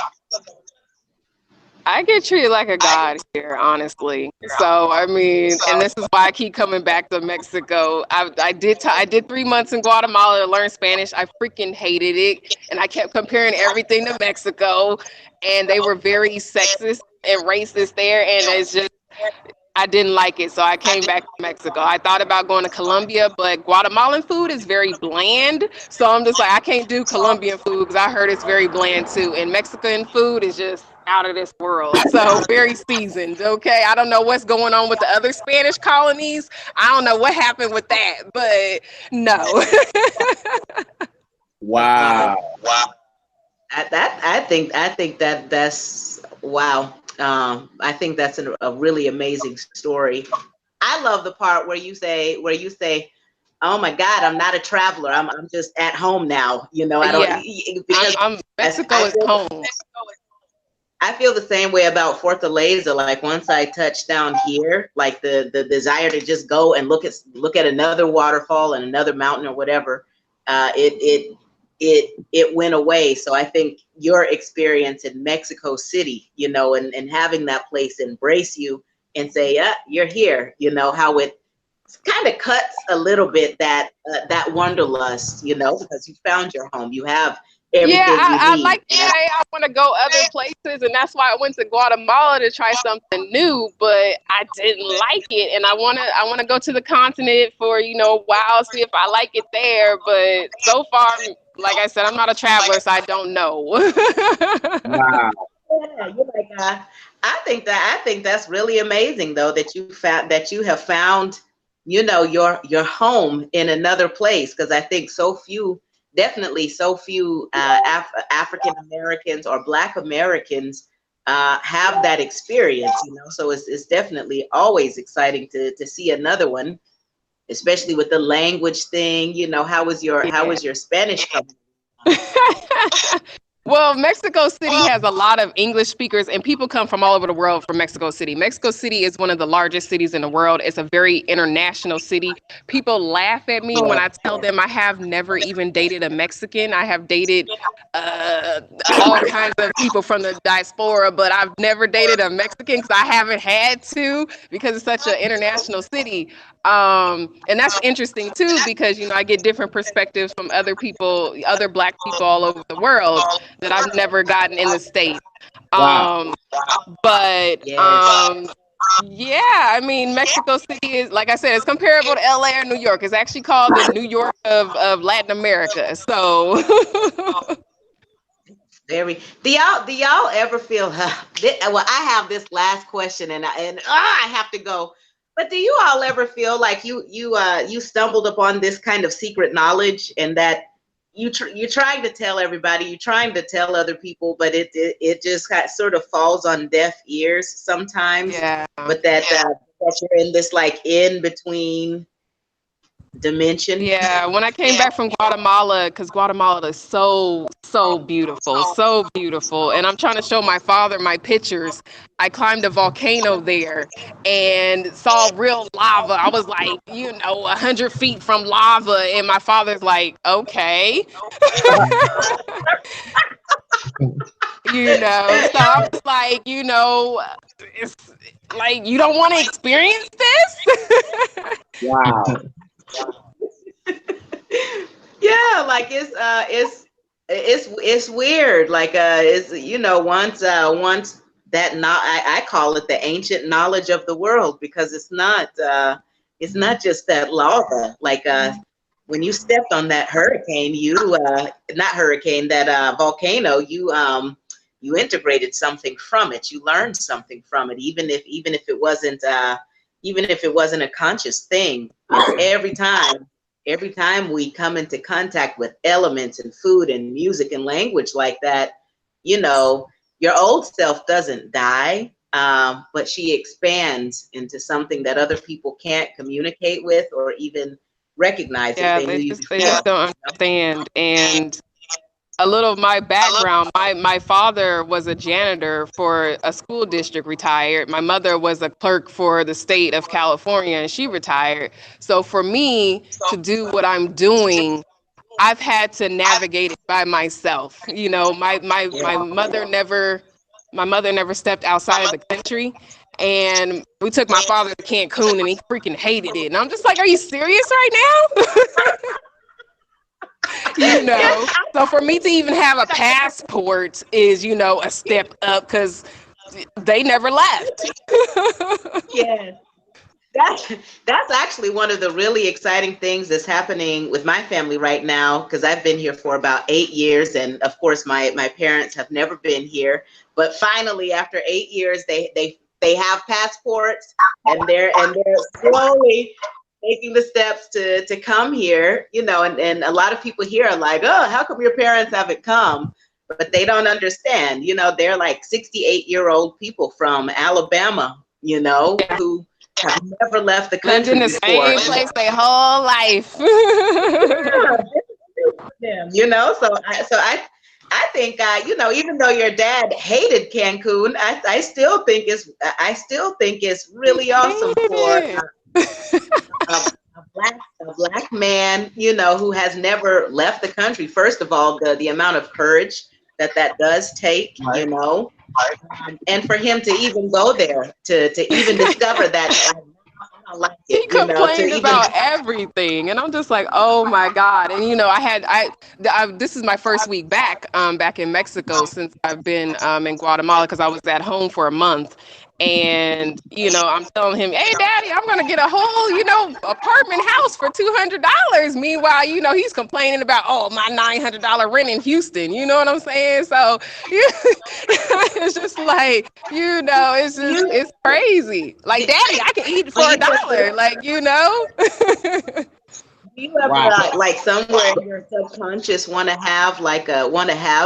I get treated like a god here, honestly. So, I mean, and this is why I keep coming back to Mexico. I did 3 months in Guatemala to learn Spanish. I freaking hated it. And I kept comparing everything to Mexico. And they were very sexist and racist there. And it's just, I didn't like it. So I came back to Mexico. I thought about going to Colombia, but Guatemalan food is very bland. So I'm just like, I can't do Colombian food because I heard it's very bland too. And Mexican food is just out of this world. So very seasoned. Okay. I don't know what's going on with the other Spanish colonies. I don't know what happened with that, but no. Wow. I think that's wow. I think that's a really amazing story. I love the part where you say, "Oh my God, I'm not a traveler. I'm just at home now." I don't because Mexico is home. I feel the same way about Fortaleza. Like once I touched down here, like the desire to just go and look at another waterfall and another mountain or whatever, it went away. So I think your experience in Mexico City, and having that place embrace you and say, "Yeah, you're here," how it kind of cuts a little bit that wanderlust, because you found your home. You have everything I you need. like it. I want to go other places, and that's why I went to Guatemala to try something new, but I didn't like it, and I want to go to the continent for a while, see if I like it there. But so far, like I said, I'm not a traveler, so I don't know. Wow. Yeah, you're like, I think that's really amazing though that you have found your home in another place, because I think so few African Americans or Black Americans have that experience, so it's definitely always exciting to see another one, especially with the language thing. How was your Spanish coming? Well, Mexico City has a lot of English speakers, and people come from all over the world from Mexico City. Mexico City is one of the largest cities in the world. It's a very international city. People laugh at me when I tell them I have never even dated a Mexican. I have dated all kinds of people from the diaspora, but I've never dated a Mexican because I haven't had to, because it's such an international city. And that's interesting too, because, I get different perspectives from other people, other Black people all over the world that I've never gotten in the States. Wow. But Yes. yeah, I mean, Mexico City is, like I said, it's comparable to LA or New York. It's actually called the New York of Latin America. So Do y'all ever feel? Well, I have this last question, and I have to go. But do you all ever feel like you stumbled upon this kind of secret knowledge, and that you're trying to tell everybody, you're trying to tell other people, but it just sort of falls on deaf ears sometimes. yeah. But that you're in this like in between dimension. Yeah, when I came back from Guatemala, because Guatemala is so beautiful, and I'm trying to show my father my pictures. I climbed a volcano there and saw real lava. I was like, 100 feet from lava, and my father's like, okay. So I was like, it's like, you don't want to experience this? Wow. Yeah, like it's weird. Like it's once that I call it the ancient knowledge of the world, because it's not just that lava. Like when you stepped on that hurricane, that volcano, you integrated something from it. You learned something from it, even if it wasn't a conscious thing. Every time we come into contact with elements and food and music and language like that, your old self doesn't die, but she expands into something that other people can't communicate with or even recognize. Yeah, they just don't understand. And a little of my background, my father was a janitor for a school district, retired. My mother was a clerk for the state of California, and she retired. So for me to do what I'm doing, I've had to navigate it by myself. My mother never stepped outside of the country. And we took my father to Cancun, and he freaking hated it. And I'm just like, are you serious right now? So for me to even have a passport is, a step up, because they never left. Yeah. That's actually one of the really exciting things that's happening with my family right now, because I've been here for about 8 years, and of course my parents have never been here, but finally after 8 years they have passports, and they're slowly taking the steps to come here, and a lot of people here are like, oh, how come your parents haven't come? But they don't understand, they're like 68-year-old people from Alabama, who have never left the country lived in the before. same place their whole life. I think, even though your dad hated Cancun, I still think it's really awesome for a black man, who has never left the country. First of all, the amount of courage that does take, and for him to even go there, to even discover that. I like it, he complained about everything, and I'm just like, oh my God. And this is my first week back in Mexico since I've been in Guatemala, because I was at home for a month. And I'm telling him, hey daddy, I'm gonna get a whole apartment house for $200. Meanwhile, he's complaining about, oh, my $900 rent in Houston. You know what I'm saying? So it's just like, it's crazy. Like, daddy, I can eat for $1. Like, Do you ever like somewhere in your subconscious want to have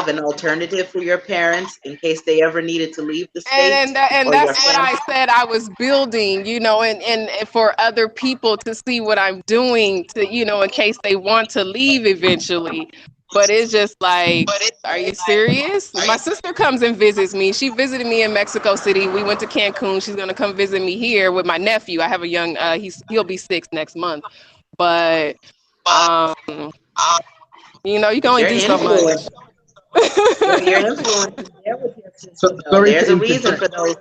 an alternative for your parents in case they ever needed to leave the state? And that's what I said I was building, and for other people to see what I'm doing to, in case they want to leave eventually. But it's just like, are you serious? My sister comes and visits me. She visited me in Mexico City. We went to Cancun. She's gonna come visit me here with my nephew. I have a young, he'll be 6 next month. But you can only do so much. Your influence is there with your sister. There's a reason for those.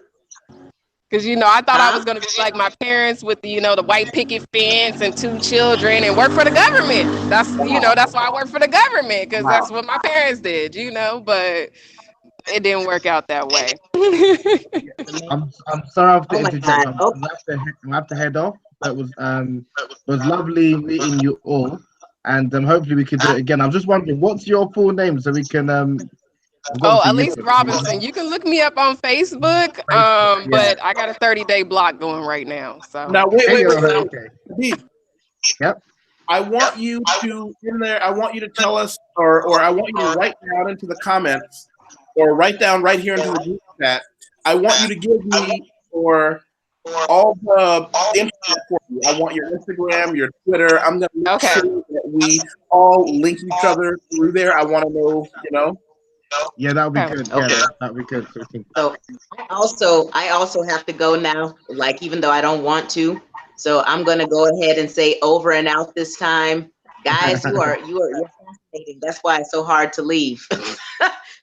Because, you know, I thought I was going to be like my parents with the, you know, the white picket fence and 2 children and work for the government. That's, you know, that's why I work for the government, because that's what my parents did, you know, but it didn't work out that way. I'm sorry I have to interject. I have to head off. It was lovely meeting you all, and hopefully we could do it again. I'm just wondering, what's your full name so we can Elise Robinson. You can look me up on Facebook, but I got a 30-day block going right now. So now wait. Okay. Yep. I want you to I want you to tell us, or I want you to write down into the comments, or write down right here into the group chat. I want you to give me all the internet for you. I want your Instagram, your Twitter. I'm gonna make sure that we all link each other through there. I want to know, you know. Yeah, that would be good. Okay. Yeah, that would be good. So I also have to go now, like, even though I don't want to. So I'm gonna go ahead and say over and out this time. Guys, you're fascinating. That's why it's so hard to leave.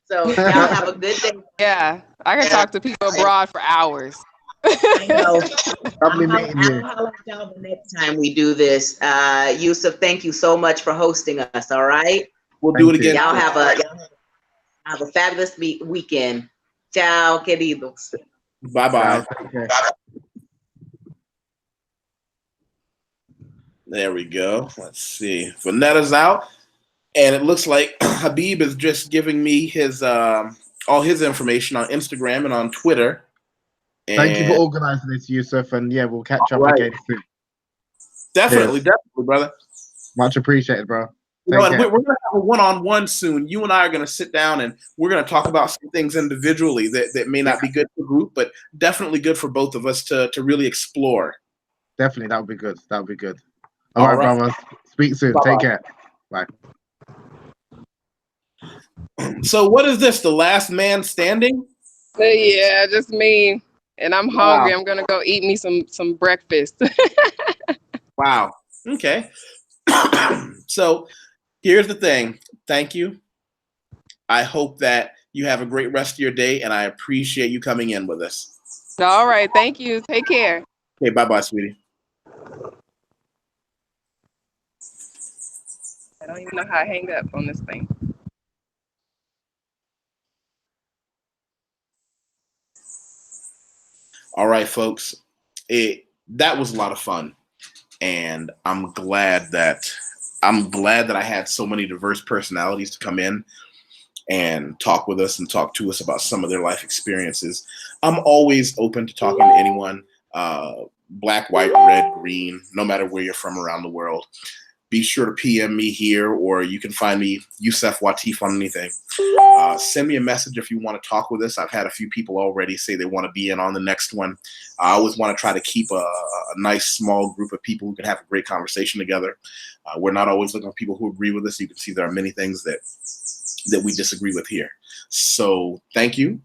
So y'all have a good day. Yeah, I can talk to people abroad for hours. I know. Lovely meeting you. I'll let y'all the next time we do this. Yusef, thank you so much for hosting us. All right. We'll do it again. Y'all have a fabulous weekend. Ciao, queridos. Bye-bye. Okay. There we go. Let's see. Vonetta's out. And it looks like Habeeb is just giving me his all his information on Instagram and on Twitter. And thank you for organizing this, Yusef. And yeah, we'll catch up again soon. Definitely, brother. Much appreciated, bro. You know, and we're going to have a one-on-one soon. You and I are going to sit down and we're going to talk about some things individually that may not be good for the group, but definitely good for both of us to really explore. Definitely, that would be good. That would be good. All right, brother. Speak soon. Bye-bye. Take care. Bye. So what is this? The last man standing? Yeah, just me. And I'm hungry. I'm gonna go eat me some breakfast. Wow. Okay. So here's the thing. Thank you. I hope that you have a great rest of your day, and I appreciate you coming in with us. All right. Thank you. Take care. Okay. Bye-bye, sweetie. I don't even know how I hang up on this thing. All right, folks. That was a lot of fun, and I'm glad that I had so many diverse personalities to come in and talk with us and talk to us about some of their life experiences. I'm always open to talking to anyone, black, white, red, green, no matter where you're from around the world. Be sure to PM me here, or you can find me, Yusef Wateef, on anything. Send me a message if you want to talk with us. I've had a few people already say they want to be in on the next one. I always want to try to keep a nice small group of people who can have a great conversation together. We're not always looking for people who agree with us. You can see there are many things that we disagree with here. So thank you.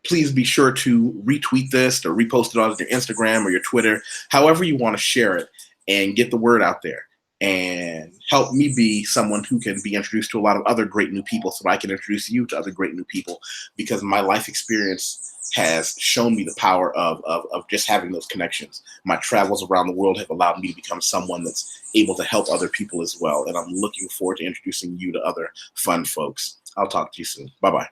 Please be sure to retweet this or repost it on your Instagram or your Twitter, however you want to share it, and get the word out there. And help me be someone who can be introduced to a lot of other great new people so that I can introduce you to other great new people, because my life experience has shown me the power of just having those connections. My travels around the world have allowed me to become someone that's able to help other people as well. And I'm looking forward to introducing you to other fun folks. I'll talk to you soon. Bye-bye.